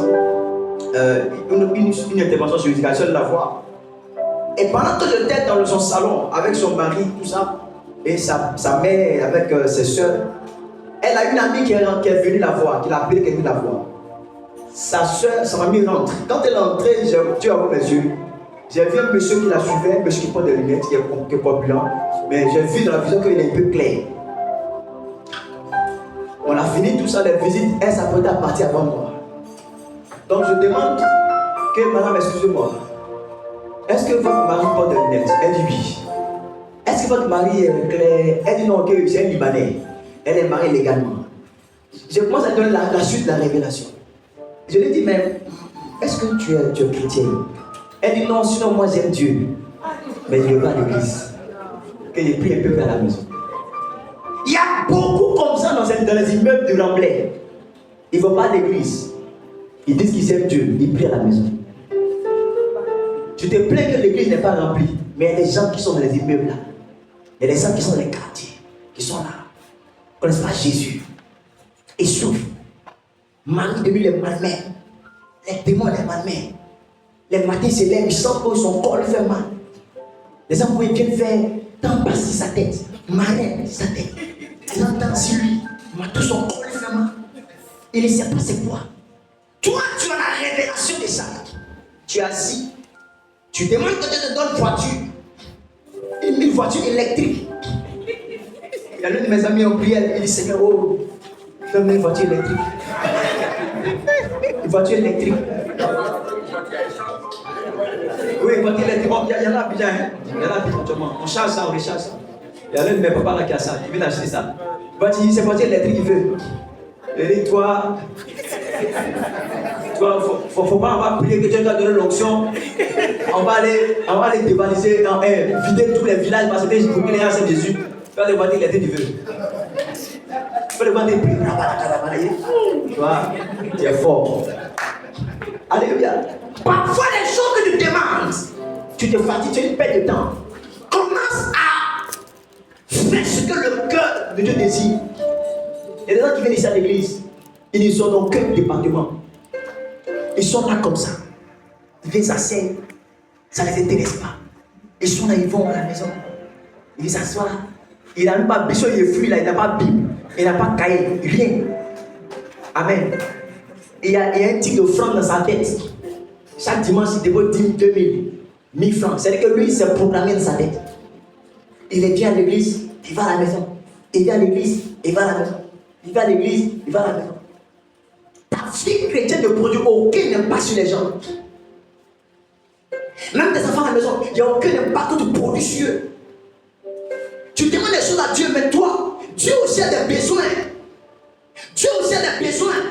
une intervention sur l'éducation de la voix. Et pendant que j'étais dans son salon avec son mari, tout ça, et sa mère avec ses soeurs, elle a une amie qui est venue la voir, qui l'a appelée, qui est venue la voir. Sa soeur, sa mamie rentre. Quand elle est entrée, Dieu a ouvert mes yeux. J'ai vu un monsieur qui la suivait, un monsieur qui porte des lunettes, qui est corpulent, mais j'ai vu dans la vision qu'il est un peu clair. On a fini tout ça, les visites, elle s'apprêtait à partir avant moi. Donc je demande que, madame, excusez-moi, est-ce que votre mari porte des lunettes? Elle dit oui. Est-ce que votre mari est clair? Elle dit non, que c'est un Libanais. Elle est mariée légalement. Je commence à donner la suite de la révélation. Je lui dis, mais est-ce que tu es chrétien? Elle dit non, sinon moi j'aime Dieu. Mais je ne vais pas à l'église. Que j'ai pris un peu à la maison. Il y a beaucoup comme ça dans les immeubles de Lamblay. Ils ne vont pas à l'église. Ils disent qu'ils aiment Dieu. Ils prient à la maison. Tu te plains que l'église n'est pas remplie. Mais il y a des gens qui sont dans les immeubles là. Il y a des gens qui sont dans les quartiers. Qui sont là. Ils ne connaissent pas Jésus. Ils souffrent. Marie de lui les malmets. Les démons les malmets. Les matins se lèvent, ils sentent que son corps lui fait mal. Les enfants ils viennent faire tant passer sa tête, marrer sa tête. Ils entendent sur lui, tout son corps lui fait mal. Il ne sait pas c'est quoi. Toi, tu as la révélation de ça. Tu es assis. Tu demandes que Dieu te donne une voiture. Une voiture électrique. Il y a l'un de mes amis en prière, il dit Seigneur, oh, donne-moi une voiture électrique. Une voiture électrique. Oui, une voiture électrique. Il y en a bien. Il y en a bien. On charge ça, on recharge ça. Il y a l'un de mes papas là qui a ça. Il vient d'acheter ça. C'est une voiture électrique qu'il veut. Il dit toi, faut pas avoir prié que Dieu t'a donné l'onction. On va aller dévaliser, vider tous les villages parce que pour que les gens s'aiment Jésus. Faire les voitures électriques qu'il veut. Faire les voitures électriques. Tu vois, tu es fort. Alléluia. Parfois, les choses que tu demandes, tu te fatigues, tu as une perte de temps. Commence à faire ce que le cœur de Dieu désire. Il y a des gens qui viennent ici à l'église, ils ne sont dans aucun département. Ils sont là comme ça. Ils viennent s'asseoir, ça ne les intéresse pas. Ils sont là, ils vont à la maison. Ils s'assoient. Il n'a même pas besoin de fruits là, il n'a pas de Bible, il n'a pas de cahier, rien. Amen. Il y a un type de franc dans sa tête. Chaque dimanche, il dépose 10 000, 2 000, 1000 francs. C'est-à-dire que lui, il s'est programmé dans sa tête. Il vient à l'église, il va à la maison. Il vient à l'église, il va à la maison. Il va à l'église, il va à la maison. Ta vie chrétienne ne produit aucun impact sur les gens. Même tes enfants à la maison, il n'y a aucun impact que tu produis sur eux. Tu demandes des choses à Dieu, mais toi, Dieu aussi a des besoins. Dieu aussi a des besoins.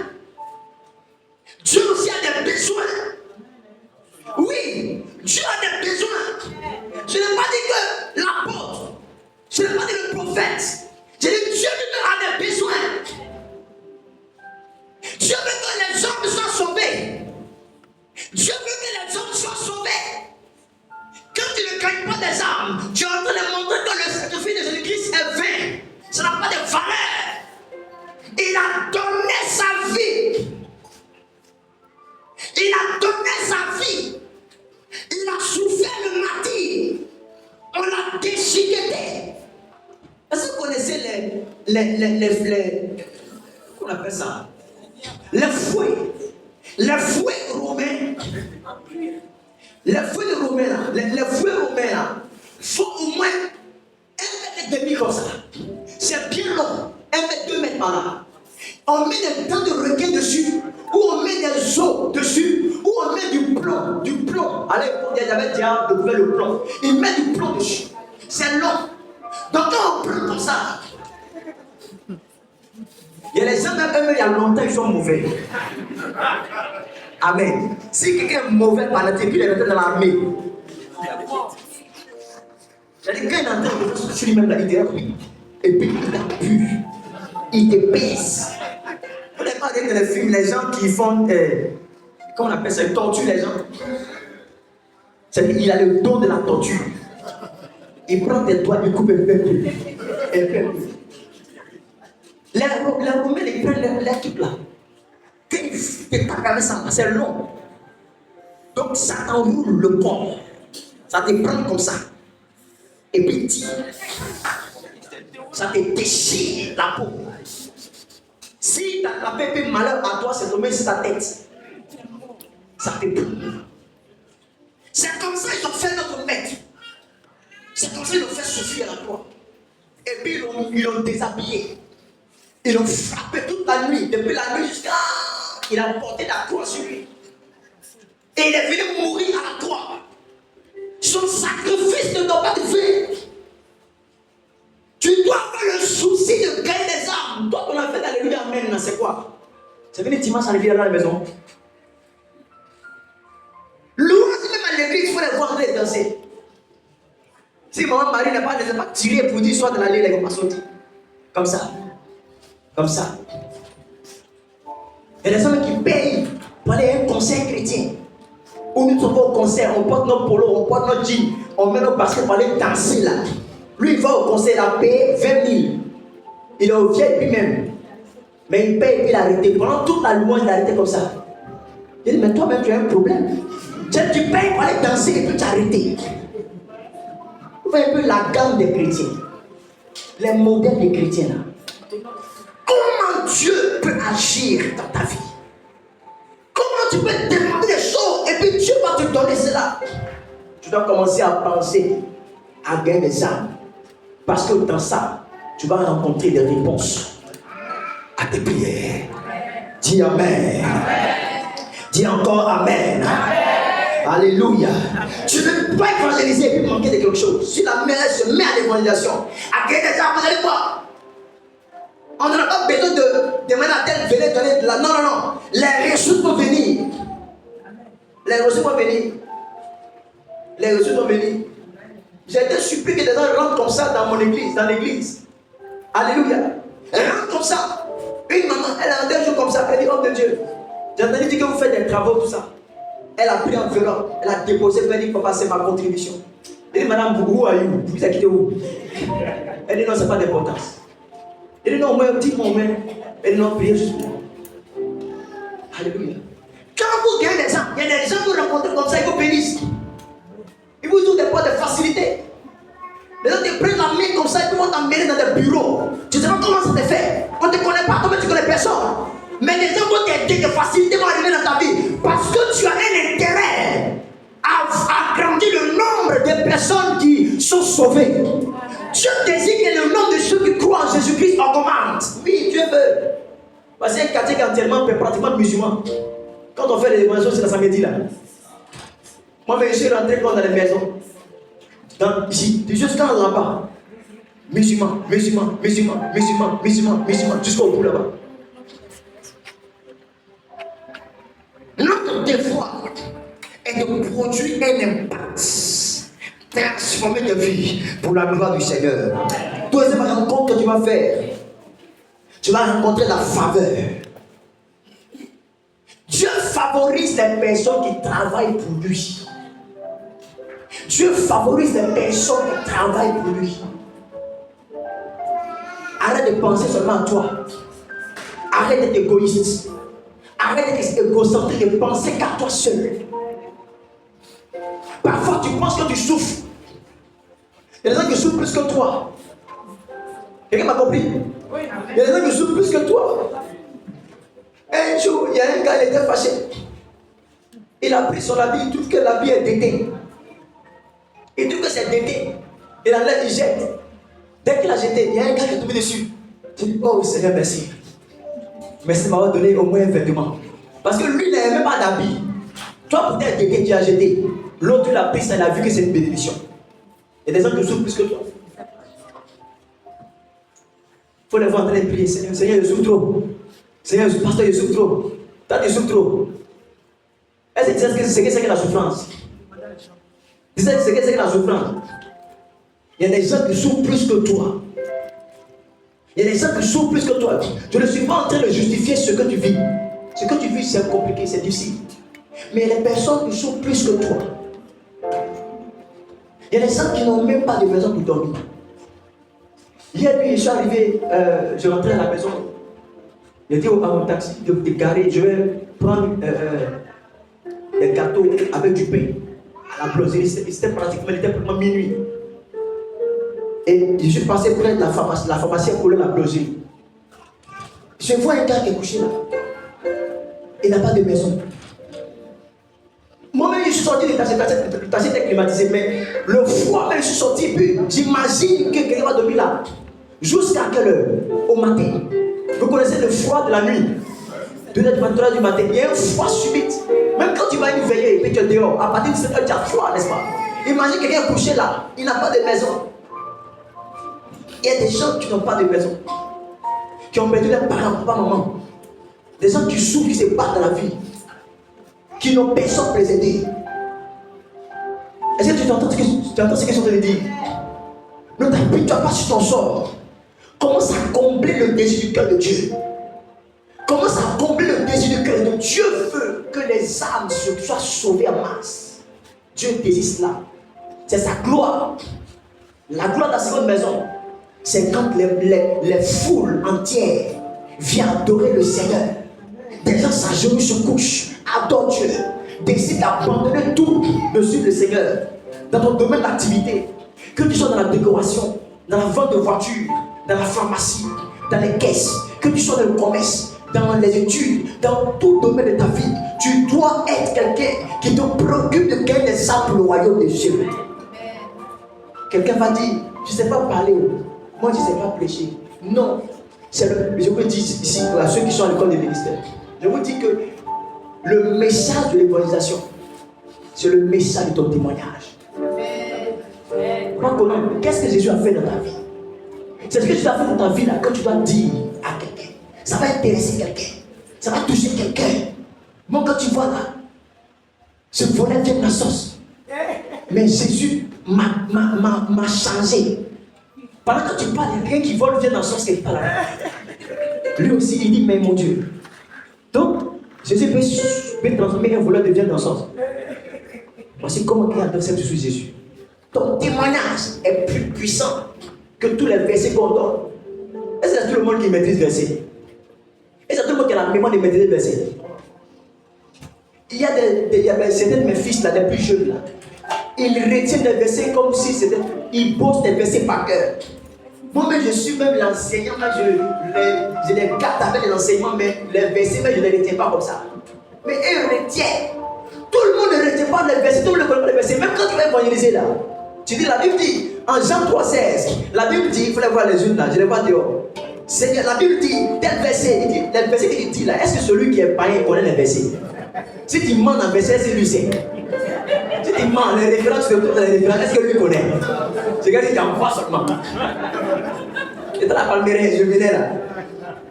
Dieu aussi a des besoins. Oui, Dieu a des besoins. Je n'ai pas dit que l'apôtre, je n'ai pas dit le prophète. J'ai dit Dieu a des besoins. Dieu veut que les hommes soient sauvés. Dieu veut que les hommes soient sauvés. Quand tu ne gagnes pas des âmes, tu es en train de montrer que le sacrifice de Comment on appelle ça? Les fouets. Les fouets romains. Les fouets romains là. Les fouets romains là. Faut au moins 1,5 m comme ça. C'est bien long. 1 mètre, 2 mètres par là. On met des dents de requin dessus. Ou on met des os dessus. Ou on met du plomb. Du plomb. À l'époque, il y avait déjà découvert le plomb. Ils mettent du plomb dessus. C'est long. Donc quand on prend comme ça, il y a les gens même il y a longtemps ils sont mauvais. Amen. Si quelqu'un est mauvais par la tête, puis il est rentré dans l'armée. C'est-à-dire quand il est en train de faire sur lui-même là, il te pris. Et puis il t'a pu. Il te pèse. Vous n'avez pas dit dans les films, les gens qui font, comment on appelle ça, ils torturent les gens. C'est-à-dire il a le don de la torture. Il prend tes doigts, il coupe un peu. Les Romains, ils prennent les trucs là. Quand ils tapent avec ça, c'est long. Donc ça t'enroule le corps. Ça te prend comme ça. Et puis ça te déchire la peau. Si t'as attrapé un malheur à toi, c'est tombé sur ta tête. Ça te prend. C'est comme ça qu'ils ont fait notre maître. C'est comme ça qu'ils ont fait souffrir à la croix. Et puis ils l'ont déshabillé. Ils l'ont frappé toute la nuit. Depuis la nuit jusqu'à... Il a porté la croix sur lui. Et il est venu mourir à la croix. Son sacrifice ne doit pas te faire. Tu dois avoir le souci de gagner des âmes. Toi, on a fait l'alléluia, amen, c'est quoi? C'est venu dimanche à l'église dans la maison. Louange même à l'église, il faut les voir les danser. Si maman Marie n'a pas tiré pour dire soit dans l'allée, elle ne va pas sortir. Comme ça. Comme ça. Il y a des hommes qui payent pour aller à un concert chrétien. Où nous sommes au concert, on porte nos polos, on porte nos jeans, on met nos baskets pour aller danser là. Lui, il va au concert, il a payé 20 000. Il est au VIP même. Mais il paye et il a arrêté. Pendant toute la louange, il a arrêté comme ça. Il dit, mais toi-même, tu as un problème. Tu payes pour aller danser et puis tu as arrêté. Vous voyez un peu la gamme des chrétiens. Les modèles des chrétiens là. Comment Dieu peut agir dans ta vie? Comment tu peux demander des choses et puis Dieu va te donner cela? Tu dois commencer à penser à gagner des âmes. Parce que dans ça, tu vas rencontrer des réponses à tes prières. Dis Amen. Dis encore Amen. Alléluia. Tu ne peux pas évangéliser et puis manquer de quelque chose. Si la mère se met à l'évangélisation, à gagner des âmes, vous allez voir. On n'a pas besoin de demander à tel venir donner de la. Non, non, non. Les ressources vont venir. Les ressources vont venir. Les ressources vont venir. J'ai été surpris que des gens rentrent comme ça dans mon église, dans l'église. Alléluia. Elle rentre comme ça. Une maman, elle a un jour comme ça. Elle dit, homme de Dieu, j'ai entendu dire que vous faites des travaux, tout ça. Elle a pris un enveloppe, elle a déposé, elle dit, papa, c'est ma contribution. Elle dit, madame, où are you? Vous avez quitté où? Elle dit, non, c'est pas d'importance. Elle dit, non, moi, dis-moi, elle dit, non, priez juste pour moi. Alléluia. Quand vous gagnez des gens, il y a des gens que vous rencontrez comme ça, ils vous bénissent. Ils vous ouvrent des portes de facilité. Les gens te prennent la main comme ça, ils vont t'emmener dans des bureaux. Tu ne sais pas comment ça te fait. On ne te connaît pas, toi, tu ne connais personne. Mais les gens vont t'aider, de facilité vont arriver dans ta vie. Parce que tu as un intérêt à agrandir le nombre de personnes qui sont sauvées. Dieu désire que le nombre de ceux qui croient en Jésus-Christ augmente. Oui, Dieu veut. Parce qu'un quartier qui est entièrement pratiquement musulman. Quand on fait les évangiles, c'est dans samedi là. Moi, je suis rentré dans les maisons. Ici, jusqu'à là-bas. Musulmans, musulmans, musulmans, musulmans, musulmans, musulmans, jusqu'au bout là-bas. Notre devoir est de produire un impact, transformer de vie pour la gloire du Seigneur. Deuxième rencontre que tu vas faire, tu vas rencontrer la faveur. Dieu favorise les personnes qui travaillent pour lui. Dieu favorise les personnes qui travaillent pour lui. Arrête de penser seulement à toi. Arrête d'être égoïste. Arrête d'être égocentrique, de penser qu'à toi seul. Parfois tu penses que tu souffres. Il y a des gens qui souffrent plus que toi. Quelqu'un m'a compris? Il y a des gens qui souffrent plus que toi. Un jour, il y a un gars, il était fâché. Il a pris son habit, il trouve que l'habit est dété. Il trouve que c'est dété. Il enlève, il jette. Dès qu'il a jeté, il y a un gars qui est tombé dessus. Il dit, oh Seigneur, merci. Merci de m'avoir donné au moins un vêtement. Parce que lui, il n'avait même pas d'habit. Toi, pour t'être dété, tu as jeté. L'autre, il a pris ça, il a vu que c'est une bénédiction. Il y a des gens qui souffrent plus que toi. Il faut les voir en train de prier. Seigneur, Seigneur, je souffre trop. Seigneur, pasteur, je souffre trop. Toi, tu souffres trop. Est-ce que tu sais ce que c'est que la souffrance? Tu sais ce que c'est que la souffrance? Il y a des gens qui souffrent plus que toi. Il y a des gens qui souffrent plus que toi. Je ne suis pas en train de justifier ce que tu vis. Ce que tu vis, c'est compliqué, c'est difficile. Mais il y a des personnes qui souffrent plus que toi. Il y a des gens qui n'ont même pas de maison pour dormir. Hier, je suis arrivé, je rentrais à la maison. J'ai dit à mon taxi de garer, je vais prendre des gâteaux avec du pain à la boulangerie. C'était pratiquement minuit. Et je suis passé près de la pharmacie pour la boulangerie. Je vois un gars qui est couché là. Il n'a pas de maison. Moi-même, je suis sorti de le taxi était climatisé, mais le froid, même je suis sorti, puis j'imagine que quelqu'un va dormir là. Jusqu'à quelle heure? Au matin. Vous connaissez le froid de la nuit. 2h23 du matin, il y a un froid subite. Même quand tu vas une veillée et puis tu es dehors, à partir de 7h, tu as froid, n'est-ce pas? Imagine quelqu'un couché là, il n'a pas de maison. Il y a des gens qui n'ont pas de maison, qui ont perdu leurs parents, papa, maman. Des gens qui souffrent, qui se battent dans la vie, qui n'ont personne pour les aider. Est-ce que tu entends ce que je suis en train de dire? Ne t'appuie-toi pas sur ton sort. Commence à combler le désir du cœur de Dieu. Commence à combler le désir du cœur de Dieu. Dieu veut que les âmes soient sauvées en masse. Dieu désire cela. C'est sa gloire. La gloire de la seconde maison, c'est quand les foules entières viennent adorer le Seigneur. Des gens s'agenouillent sur couche, adorent Dieu, décident d'abandonner tout de suivre le Seigneur. Dans ton domaine d'activité, que tu sois dans la décoration, dans la vente de voitures, dans la pharmacie, dans les caisses, que tu sois dans le commerce, dans les études, dans tout domaine de ta vie, tu dois être quelqu'un qui te préoccupe de gagner des âmes pour le royaume de Dieu. Quelqu'un va dire, je ne sais pas parler, moi je ne sais pas prêcher. Non, je vous dis ici, à ceux qui sont à l'école des ministères, je vous dis que le message de l'évangélisation, c'est le message de ton témoignage. Qu'est-ce que Jésus a fait dans ta vie? C'est ce que tu as fait dans ta vie là, que tu dois dire à quelqu'un. Ça va intéresser quelqu'un. Ça va toucher quelqu'un. Moi, quand tu vois là, ce volet vient de la sauce. Mais Jésus m'a changé. Pendant que tu parles, il y a quelqu'un qui vole vient dans la sauce quelque part là. Lui aussi, il dit, mais mon Dieu. Donc, Jésus peut transformer un voleur de viande dans la sauce. Voici comment il adresse sur Jésus. Ton témoignage est plus puissant que tous les versets qu'on donne. Est-ce que c'est tout le monde qui maîtrise les versets? Est-ce que c'est tout le monde qui a la mémoire de maîtriser les versets? Il y a certains de mes fils là, les plus jeunes là. Ils retiennent les versets comme si c'était. Ils bossent les versets par cœur. Moi-même, je suis même l'enseignant, je les gâte avec les enseignements, mais les versets, mais je ne les retiens pas comme ça. Mais eux retiennent. Tout le monde ne retient pas les versets, tout le monde ne connaît pas les versets. Même quand tu vas évangéliser là, tu dis, la Bible dit, en Jean 3,16, la Bible dit, il faut les voir les unes là, je les vois dehors. Seigneur, la Bible dit, tel verset, il dit, les versets qu'il dit là, est-ce que celui qui est païen connaît les versets? Si tu mens dans le verset, c'est lui sait. Si tu mens, les références, est-ce que lui connaît? C'est quelqu'un qui en voit seulement. J'étais à la Palmeraie, je venais là.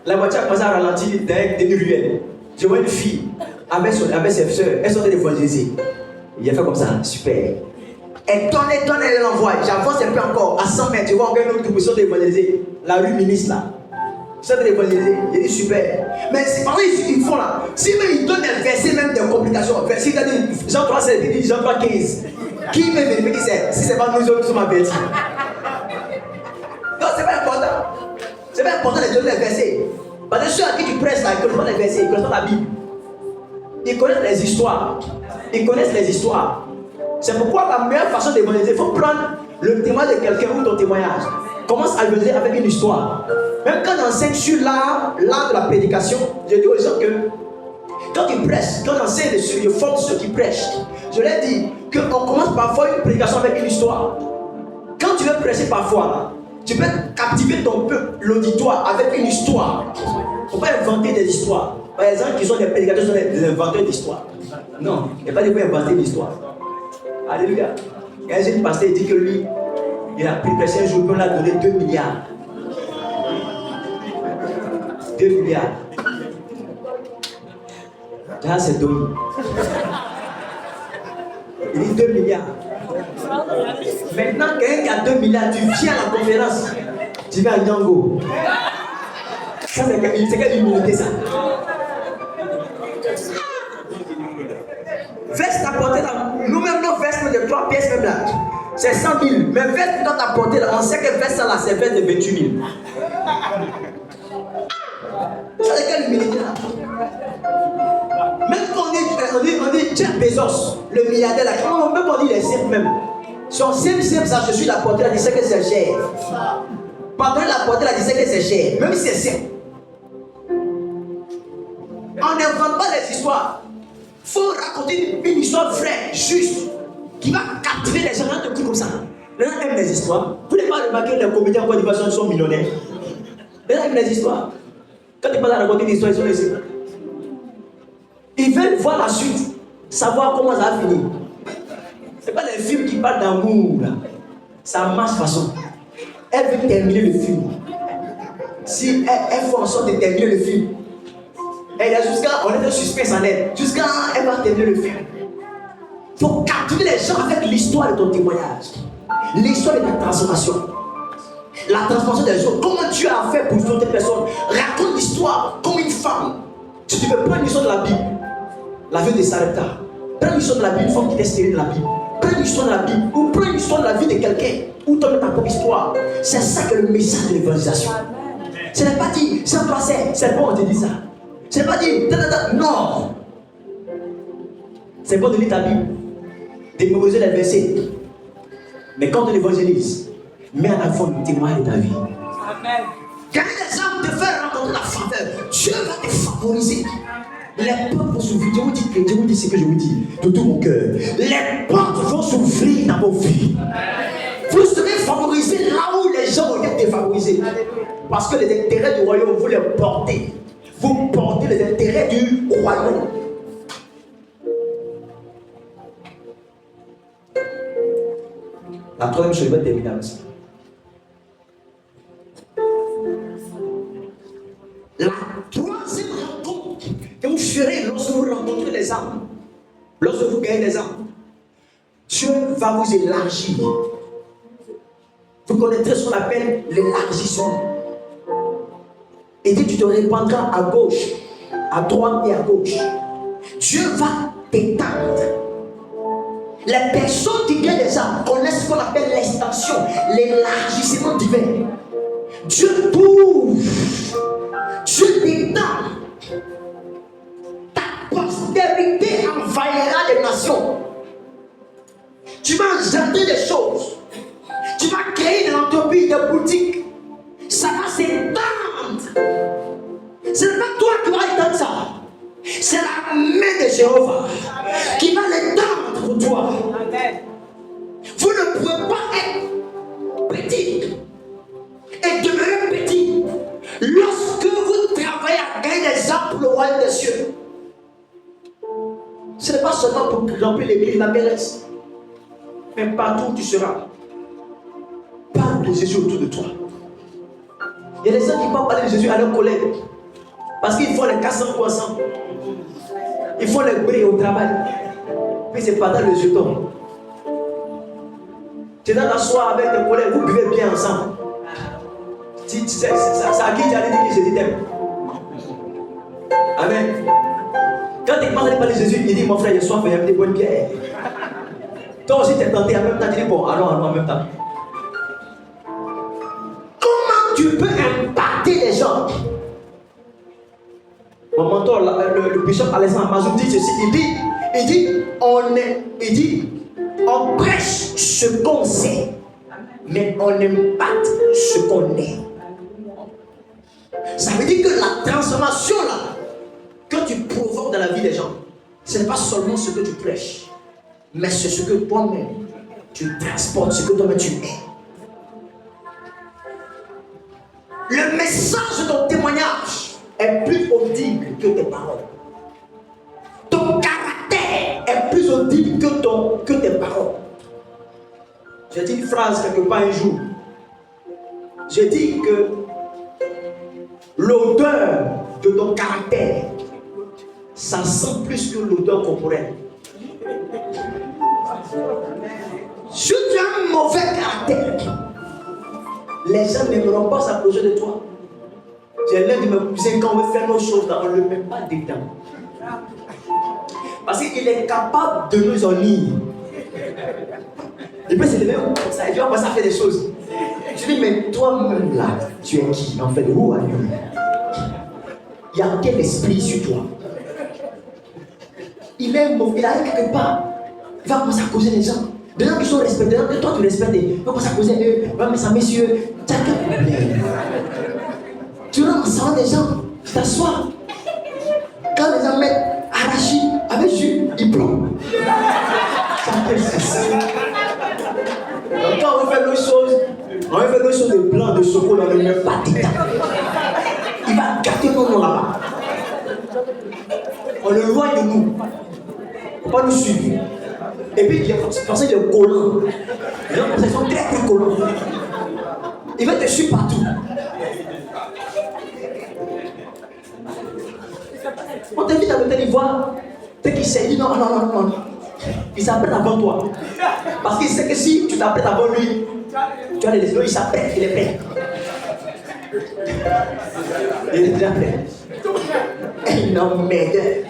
La voiture a commencé à ralentir dans une ruelle. Je vois une fille avec ses soeurs, elles sont évangélisées. Il a fait comme ça, super. Elle donne, elle l'envoie. J'avance un peu encore, à 100 mètres, tu vois encore une autre qui sont évangélisées. La rue ministre là. Ils sont évangélisés. Il dit super. Mais c'est par exemple, ils font là. Si même ils donnent des versets, même des complications. Si tu as dit Jean 3, c'est dit Jean 3, 15. Qui peut vérifier qui c'est? Si c'est pas nous autres qui sommes avertis. Non, c'est pas important. C'est pas important de donner les versets. Parce que ceux à qui tu presses là, ils ne connaissent pas les versets, ils ne connaissent pas la Bible. Ils connaissent les histoires. Ils connaissent les histoires. C'est pourquoi la meilleure façon d'évangéliser, il faut prendre le témoignage de quelqu'un ou ton témoignage. Commence à évangéliser avec une histoire. Même quand j'enseigne sur l'art de la prédication, je dis aux gens que quand ils prêchent, quand j'enseigne dessus, je forme ceux qui prêchent. Je leur dis qu'on commence parfois une prédication avec une histoire. Quand tu veux prêcher parfois, là, tu peux captiver ton peuple, l'auditoire, avec une histoire. Il ne faut pas inventer des histoires. Par exemple, qui sont des prédicateurs, sont des inventeurs d'histoires. Non, il n'y a pas de quoi inventer une histoire. Alléluia. Il y a un jeune pasteur, il dit que lui, il a pris prêcher un jour, on l'a donné 2 milliards. 2 milliards. Là, c'est dommage. Il dit 2 milliards. Maintenant, quelqu'un qui a 2 milliards, tu viens à la conférence, tu vas à Nyango. Ça, c'est quelle humilité, ça? Veste apportée là, nous-mêmes, nos vestes de 3 pièces, même là, c'est 100 000. Mais veste que tu as apportée là, on sait que veste là, c'est veste de 28 000. Ça, c'est quelle humilité là? Même quand on dit Jeff Bezos, le milliardaire là, même quand on dit les simples même. Son simple, ça, je suis la portée là, disait que c'est cher. Pendant la portée là, disait que c'est cher. Même si c'est simple. On n'invente pas les histoires. Il faut raconter une histoire vraie, juste, qui va captiver les gens. Dans un truc comme ça. Les gens aiment les histoires. Vous n'avez pas remarqué que les comédiens en Côte d'Ivoire sont millionnaires. Les gens aiment les histoires. Quand ils parlent à raconter une histoire, ils sont laissés. Ils veulent voir la suite, savoir comment ça va finir. Ce n'est pas les films qui parlent d'amour. Ça marche de façon. Elle veut terminer le film. Si elle fait en sorte de terminer le film, elle a jusqu'à, on est de suspense en elle, jusqu'à elle va terminer le film. Il faut captiver les gens avec l'histoire de ton témoignage, l'histoire de ta transformation, la transformation des autres. Comment Dieu a fait pour sauver des personnes. Raconte l'histoire comme une femme. Si tu veux prendre l'histoire de la Bible, la vie de Sarepta, prends l'histoire de la Bible, une femme qui t'est stérile de la Bible, prends l'histoire de la Bible, ou prends l'histoire de la vie de quelqu'un, ou donne ta propre histoire. C'est ça que le message de l'évangélisation. Ce n'est pas dit, c'est un passé, c'est bon, on te dit ça. Ce n'est pas dit, non. C'est bon de lire ta Bible, de mémoriser les versets. Mais quand on évangélise, mets en avant le témoin de ta vie. Amen. Quand les hommes te font rencontrer la faveur, Dieu va te favoriser. Les portes vont s'ouvrir. Je vous dis ce que je vous dis de tout mon cœur. Les portes vont s'ouvrir dans vos vies. Vous serez favorisés là où les gens ont été défavorisés. Parce que les intérêts du royaume, vous les portez. Vous portez les intérêts du royaume. La troisième chose, je vais terminer avec ça. La troisième rencontre que vous ferez lorsque vous rencontrez les âmes, lorsque vous gagnez les âmes, Dieu va vous élargir. Vous connaîtrez ce qu'on appelle l'élargissement. Et dit tu te répandras à gauche, à droite et à gauche. Dieu va t'étendre. Les personnes qui gagnent les âmes connaissent ce qu'on appelle l'extension, l'élargissement divin. Dieu t'ouvre. Dieu t'étend. Ta postérité envahira les nations. Tu vas engendrer des choses. Tu vas créer des entreprises, des boutiques. Ça va s'étendre. Ce n'est pas toi qui vas étendre ça. C'est la main de Jéhovah qui va l'étendre pour toi. Vous ne pouvez pas être petit et demeurer petit lorsque vous travaillez à gagner des âmes pour le royaume des cieux. Ce n'est pas seulement pour remplir l'église, la mairesse, mais partout où tu seras. Parle de Jésus autour de toi. Il y a des gens qui ne peuvent parler de Jésus à leurs collègues parce qu'ils font les cassants ensemble. Ils font les bruits au travail. Puis c'est pas dans le jeton. Tu es dans la soirée avec tes collègues, vous buvez bien ensemble. C'est à qui tu allais dire que Jésus t'aime. Amen. Quand tu parles de parler de Jésus, il dit mon frère, il y a soif, il y a des bonnes bières. Toi aussi tu es tenté en même temps, tu dis bon, allons en même temps. Comment tu peux impacter les gens? Mon mentor, le bishop Alexandre Mazoum dit ceci, il dit, on prêche ce qu'on sait, mais on impacte ce qu'on est. dit que la transformation là, que tu provoques dans la vie des gens, ce n'est pas seulement ce que tu prêches, mais c'est ce que toi-même tu transportes, ce que toi-même tu es. Le message de ton témoignage est plus audible que tes paroles. Ton caractère est plus audible que tes paroles. J'ai dit une phrase quelque part un jour. J'ai dit que l'odeur de ton caractère, ça sent plus que l'odeur corporelle. Si tu as un mauvais caractère, les gens n'aimeront pas s'approcher de toi. J'ai l'un de mes cousins, quand on veut faire nos choses, on ne le met pas dedans. Parce qu'il est capable de nous ennuyer. Il peut se lever comme ça et puis on va commencer à faire des choses. Je dis, mais toi-même là, tu es qui? En fait, où are you? Il y a quel esprit sur toi? Il est mauvais, il arrive quelque part. Il va commencer à causer les gens. Des gens qui sont respectés, toi tu respectes. Il va commencer à causer eux. Il va mettre ça, messieurs, tu as quel problème? Tu rentres en salon des gens, tu t'assois. Quand les gens mettent arachide avec jus, ils pleurent. Ça fait ça. Donc quand on fait nos choses, de blanc, de chocolat, on ne met pas dedans. Il va gâter nos noms là-bas. On le loin de nous. Il ne faut pas nous suivre. Et puis, il y a pensé de collants. Les gens ils sont très très collants. Il va te suivre partout. On t'invite à l'hôtel Ivoire. Dès qu'il sait, il dit non. Il s'apprête avant toi. Parce qu'il sait que si tu t'apprêtes avant lui, tu as les yeux, il s'apprête, il est prêt. Il est déjà prêt. Et non, mais.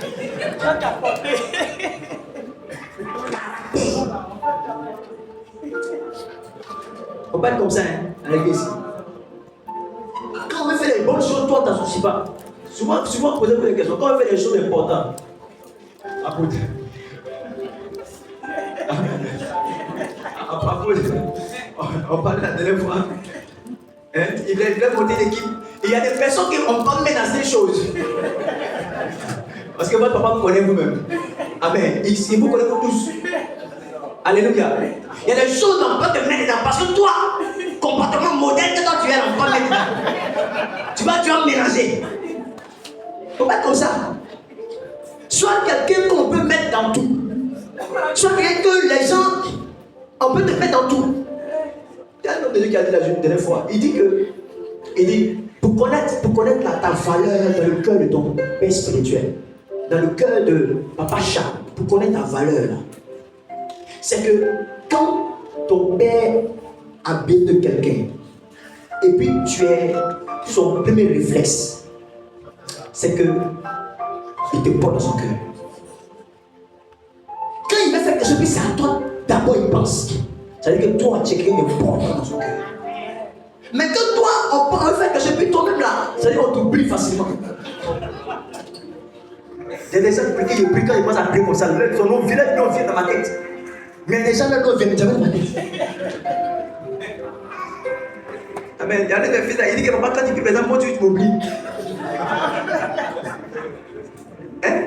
On va être comme ça, hein, à l'église. Quand on veut faire les bonnes choses, toi, tu t'en soucies pas. Souvent, posez-vous des questions. Quand on fait des choses importantes, apôtre. On parle la dernière fois. Hein? Il voulait monter l'équipe. Et il y a des personnes qui ont pas mis dans ces choses. Parce que votre papa vous connaît vous-même. Amen. Il vous connaît vous tous. Alléluia. Il y a des choses qu'on ne peut te mettre dedans. Parce que toi, comportement modèle que toi tu es, on ne peut pas mettre dedans. Tu vas mélanger. Il ne faut pas être comme ça. Soit quelqu'un qu'on peut mettre dans tout. Soit quelqu'un que les gens, on peut te mettre dans tout. Il y a un homme de Dieu qui a dit la dernière fois. Il dit, pour connaître ta valeur dans le cœur de ton père spirituel, dans le cœur de Papa Charles, pour connaître ta valeur, c'est que quand ton père a besoin de quelqu'un, et puis tu es son premier réflexe, c'est que il te porte dans son cœur. Quand il va faire quelque chose, puis c'est à toi, d'abord il pense. C'est-à-dire que toi, tu es quelqu'un de porte dans son cœur. Mais que toi, on peut faire quelque chose, puis toi-même là, c'est-à-dire qu'on t'oublie facilement. Il y a des gens qui prient quand ils pensent à prier comme ça, son nom vient dans ma tête. Mais les gens là, non, viennent jamais dans ma tête. Amen. Il y a des fils là, il dit que papa, quand tu pries, par exemple, moi tu m'oublies. Hein?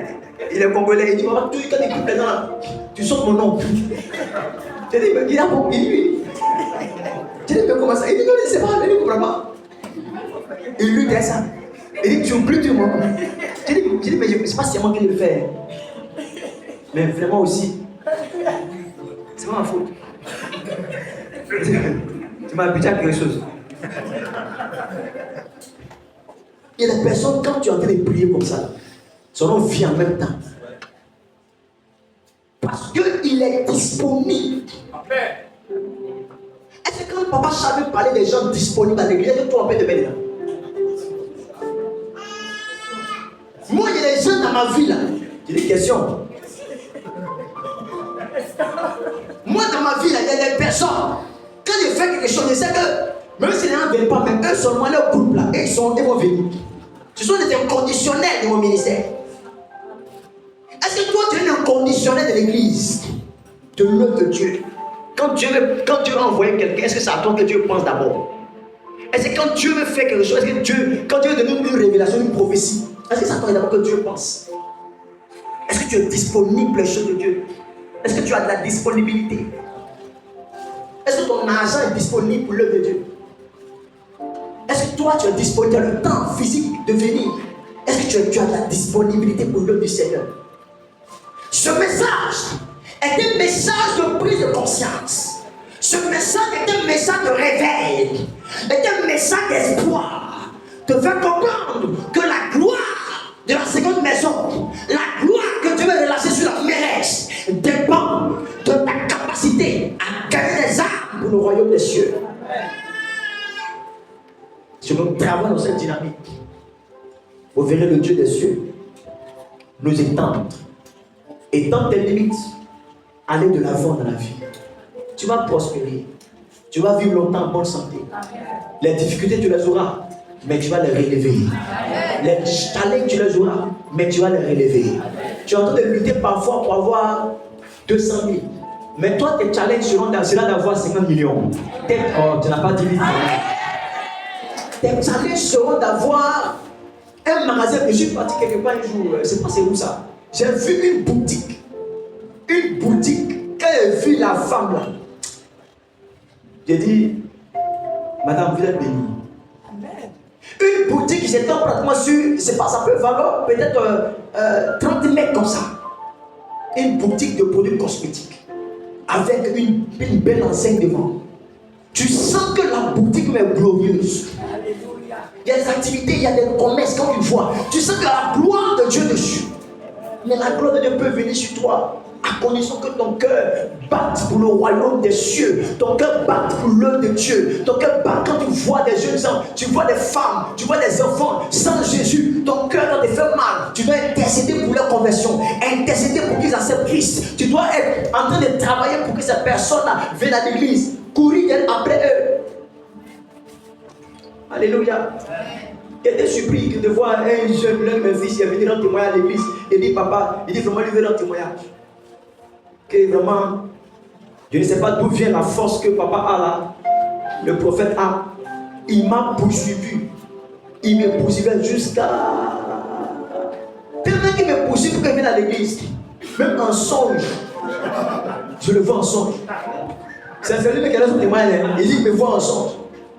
Il est congolais, il dit papa, quand tu pries, par exemple, tu sautes mon nom. Je dis, mais il a bon, il dit. Je dis, mais comment ça? Il dit, non, il ne sait pas, il ne comprend pas. Il lui dit ça. Il dit, tu oublies tout le monde. Je dis, mais je ne sais pas si c'est moi qui le fais. Mais vraiment aussi, c'est pas ma faute. Tu m'as habitué à quelque chose. Il y a des personnes, quand tu es en train de prier comme ça, son nom vient en même temps. Parce qu'il est disponible. Est-ce que quand Papa Charles parlait des gens disponibles à l'église, est-ce que toi on peut te mettre là? Moi, il y a des gens dans ma vie là. J'ai des questions. Moi, dans ma vie là, il y a des personnes. Quand je fais quelque chose, je sais que même si les gens ne viennent pas, mais eux seulement leur groupe là, ils vont venir. Ce sont des inconditionnels de mon ministère. Est-ce que toi tu es un inconditionnel de l'église, de l'œuvre de Dieu? Quand Dieu va envoyer quelqu'un, est-ce que c'est à toi que Dieu pense d'abord? Est-ce que quand Dieu veut faire quelque chose, est-ce que Dieu, quand Dieu veut donner une révélation, une prophétie, est-ce que ça attend d'abord que Dieu pense? Est-ce que tu es disponible pour les choses de Dieu? Est-ce que tu as de la disponibilité? Est-ce que ton argent est disponible pour l'œuvre de Dieu? Est-ce que toi tu es disponible, tu as le temps physique de venir? Est-ce que tu as de la disponibilité pour l'œuvre du Seigneur? Ce message est un message de prise de conscience. Ce message est un message de réveil, est un message d'espoir, te faire comprendre que la gloire de la seconde maison, la gloire que Dieu veut relâcher sur la mairesse, dépend de ta capacité à gagner des âmes pour le royaume des cieux. Si nous travaillons dans cette dynamique, vous verrez le Dieu des cieux nous étendre, étendre tes limites, aller de l'avant dans la vie. Tu vas prospérer, tu vas vivre longtemps en bonne santé. Les difficultés, tu les auras, mais tu vas les relever. Les challenges, tu les auras, mais tu vas les relever. Tu es en train de lutter parfois pour avoir 200 000. Mais toi, tes challenges seront d'avoir 50 millions. Oh, tu n'as pas dit vite. Tes challenges seront d'avoir un magasin. Je suis parti quelque part un jour, je ne sais pas c'est où ça. J'ai vu une boutique. Une boutique. Quand j'ai vu la femme là, j'ai dit, madame, vous êtes bénie. Une boutique qui s'étend pratiquement sur, c'est pas, ça peut valoir peut-être 30 mètres comme ça. Une boutique de produits cosmétiques avec une belle enseigne devant. Tu sens que la boutique est glorieuse. Il y a des activités, il y a des commerces, quand tu vois, tu sens que la gloire de Dieu dessus. Mais la gloire de Dieu peut venir sur toi à condition que ton cœur batte pour le royaume des cieux, ton cœur batte pour l'œuvre de Dieu, ton cœur batte quand tu vois des jeunes gens, tu vois des femmes, tu vois des enfants sans Jésus, ton cœur doit te faire mal. Tu dois intercéder pour leur conversion, intercéder pour qu'ils acceptent Christ. Tu dois être en train de travailler pour que ces personnes-là viennent à l'église, courir après eux. Alléluia. J'étais surpris de voir un jeune, l'un de mes fils, il est venu rendre témoignage à l'église. Il dit, papa, il dit vraiment, il veut rendre témoignage. Que vraiment, je ne sais pas d'où vient la force que papa a là, le prophète a. Il m'a poursuivi. Il me poursuivait jusqu'à. Tellement qu'il me poursuit pour que je vienne à l'église. Même en songe. Je le vois en songe. C'est celui qui a son témoignage. Il dit, il me voit en songe.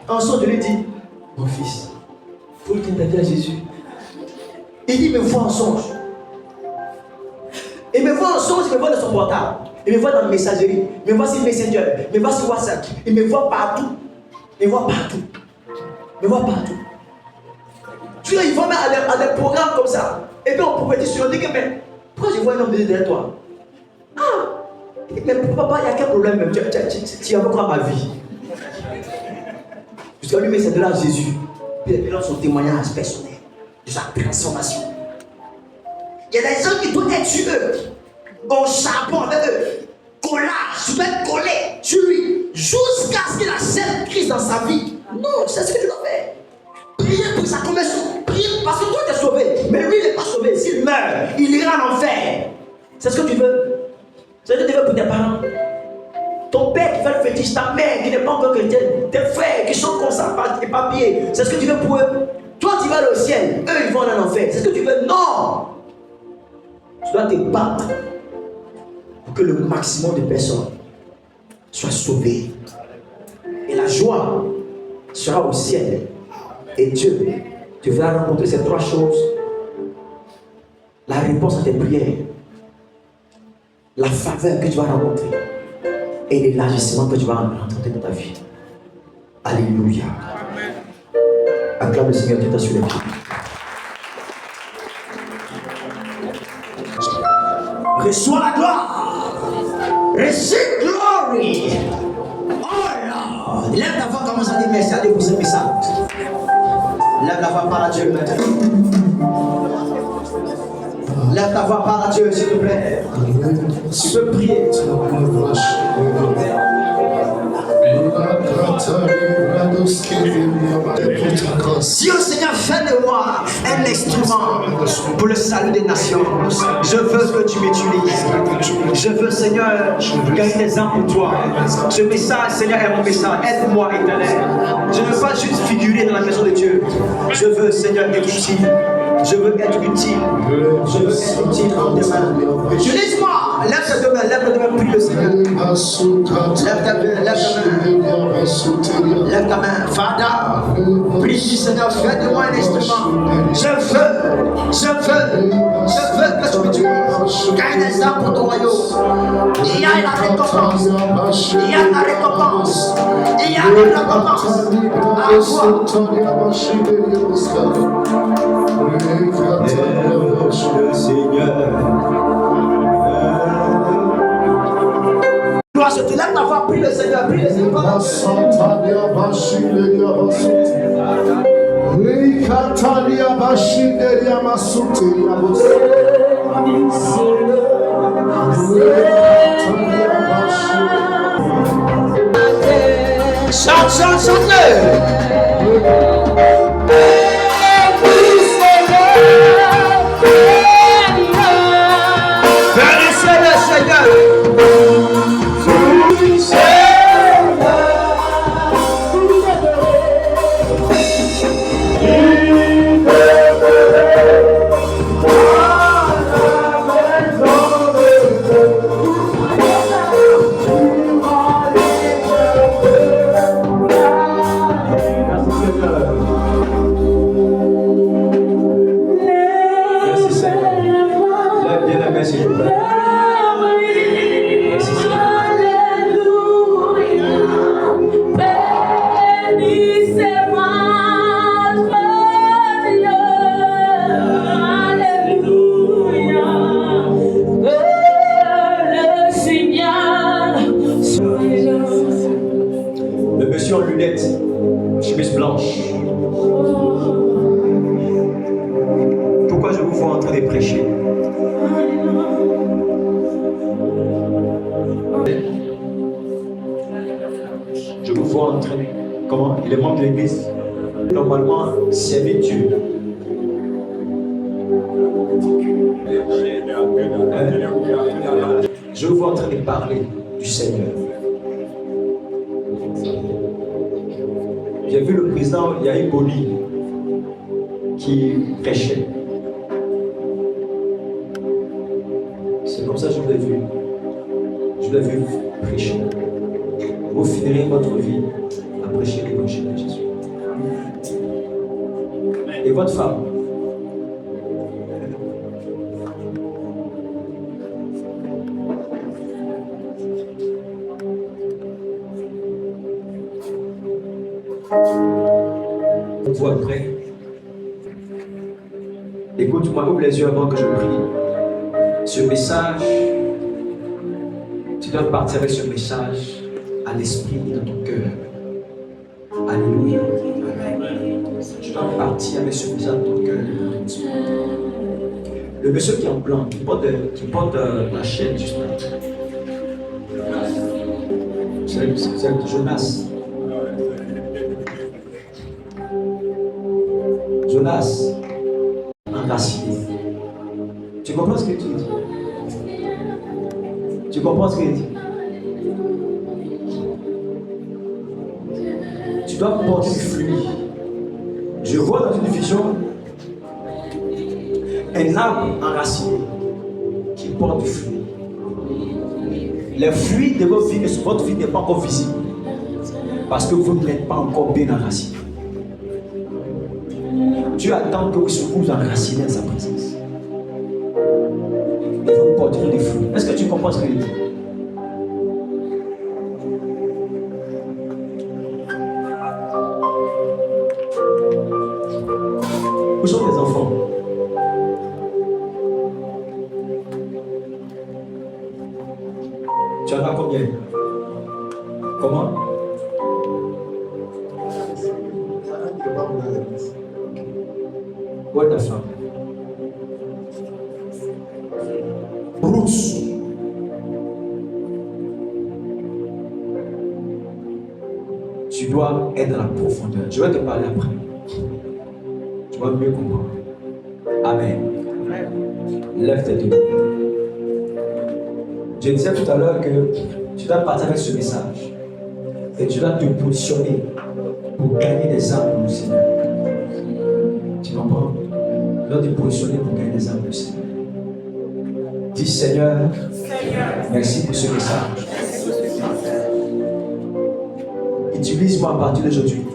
En songe, je lui dis, mon fils, il faut t'interviewer à Jésus. Il dit, il me voit en songe. Il me voit en songe, il me voit dans son portable. Il me voit dans la messagerie. Il me voit sur Messenger. Il me voit sur WhatsApp. Il me voit partout. Il me voit partout. Il me voit partout. Tu vois, il va même à des programmes comme ça. Et puis on prophétise sur lui. On dit que, mais pourquoi je vois un homme derrière toi? Ah! Mais papa, il y a quel problème même? Tu as encore ma vie. Jusqu'à lui, mais c'est de là Jésus. Puis il donne son témoignage personnel de sa transformation. Il y a des gens qui doivent être sur eux, au charbon avec eux, collage, tu dois être collé sur lui, jusqu'à ce qu'il accepte Christ dans sa vie. Non, c'est ce que tu dois faire. Priez pour sa conversion, priez parce que toi tu es sauvé, mais lui il n'est pas sauvé. S'il meurt, il ira en enfer. C'est ce que tu veux. C'est ce que tu veux pour tes parents. Ton père qui fait le fétiche, ta mère qui n'est pas encore chrétienne, tes frères qui sont comme ça, éparpillés. C'est ce que tu veux pour eux. Toi tu vas aller au ciel, eux ils vont en enfer. C'est ce que tu veux. Non! Tu dois te battre pour que le maximum de personnes soient sauvées. Et la joie sera au ciel. Et Dieu te fera rencontrer ces trois choses. La réponse à tes prières, la faveur que tu vas rencontrer et l'élargissement que tu vas rencontrer dans ta vie. Alléluia. Acclame le Seigneur, tu t'as sur les pieds. Reçois la gloire. Receive glory. Oh Lord. Lève ta voix, commence à dire merci à Dieu pour ce message. Lève la voix, par Dieu maintenant. Lève ta voix, par Dieu, s'il te plaît. Tu peux prier. Dieu Seigneur, fais de moi un instrument pour le salut des nations. Je veux que tu m'utilises. Je veux Seigneur gagner des âmes pour toi. Ce message Seigneur est mon message. Aide-moi éternel. Je ne veux pas juste figurer dans la maison de Dieu. Je veux Seigneur être utile. Je veux être utile. Je veux être utile en tes mains. Utilise-moi. Lève ta main, prie le Seigneur. Lève ta main. Lève ta main. Father, prie Seigneur, fais de moi un instrument. Je veux que tu m'utilises. Gagne des âmes pour ton royaume. Il y a la récompense. Il y a la récompense. Il y a la récompense. À le Seigneur. Gloire, je te lève ta voix, prie le Seigneur, prie le Seigneur. Chante. Bénissez le Seigneur. Le monsieur en lunettes, chemise blanche. Pourquoi je vous vois en train de prêcher? Je vous vois en train de... Comment? Il est membre de l'église. Normalement, servir Dieu. Je vous vois en train de parler du Seigneur. J'ai vu le président Yahi Boli qui prêchait. C'est comme ça que je l'ai vu. Je l'ai vu prêcher. Vous finirez votre vie à prêcher l'évangile de Jésus. Et votre femme? Vous après. Écoute-moi, ouvre les yeux avant que je prie. Ce message, tu dois partir avec ce message à l'esprit et dans ton cœur. Alléluia. Tu dois partir avec ce message dans ton cœur. Le monsieur qui est en blanc, qui porte la chaîne juste là. C'est Jonas. Jonas, enraciné. Tu comprends ce que tu dis? Tu comprends ce qu'il dit? Tu dois porter du fruit. Je vois dans une vision un arbre enraciné qui porte du fruit. Les fruits de votre vie n'est pas encore visible parce que vous n'êtes pas encore bien enraciné. Dieu attend que vous enracinez dans sa présence. Et vous porterez des fruits. Est-ce que tu comprends ce que je dis? Où sont les enfants? Tu en as combien? Comment? Où est ta femme? Ruth. dois être dans la profondeur. Je vais te parler après. Tu vas mieux comprendre. Amen. Lève tes deux. Je disais tout à l'heure que tu dois partir avec ce message. Et tu dois te positionner pour gagner des âmes pour le Seigneur. Tu comprends? Tu dois te positionner pour gagner des âmes pour le Seigneur. Dis Seigneur, merci pour ce message. Utilise-moi à partir d'aujourd'hui.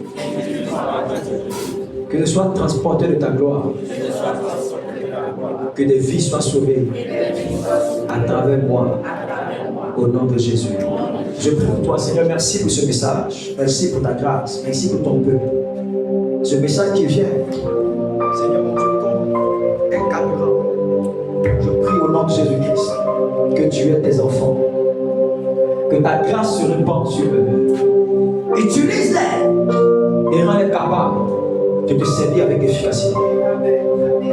Que je sois transporté de ta gloire. Que des vies soient sauvées à travers moi. Au nom de Jésus. Je prie pour toi, Seigneur, merci pour ce message. Merci pour ta grâce. Merci pour ton peuple. Ce message qui vient, Seigneur mon Dieu, comme un carburant. Je prie au nom de Jésus-Christ que tu aies tes enfants. Que ta grâce se répande sur eux. Utilise-les et rends-les capables de te servir avec efficacité.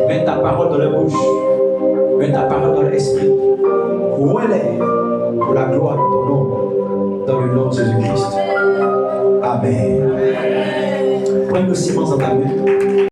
Mets ta parole dans leur bouche. Mets ta parole dans l'esprit. Ouais-les pour la gloire de ton nom. Dans le nom de Jésus-Christ. Amen. Prends le ciment dans ta main.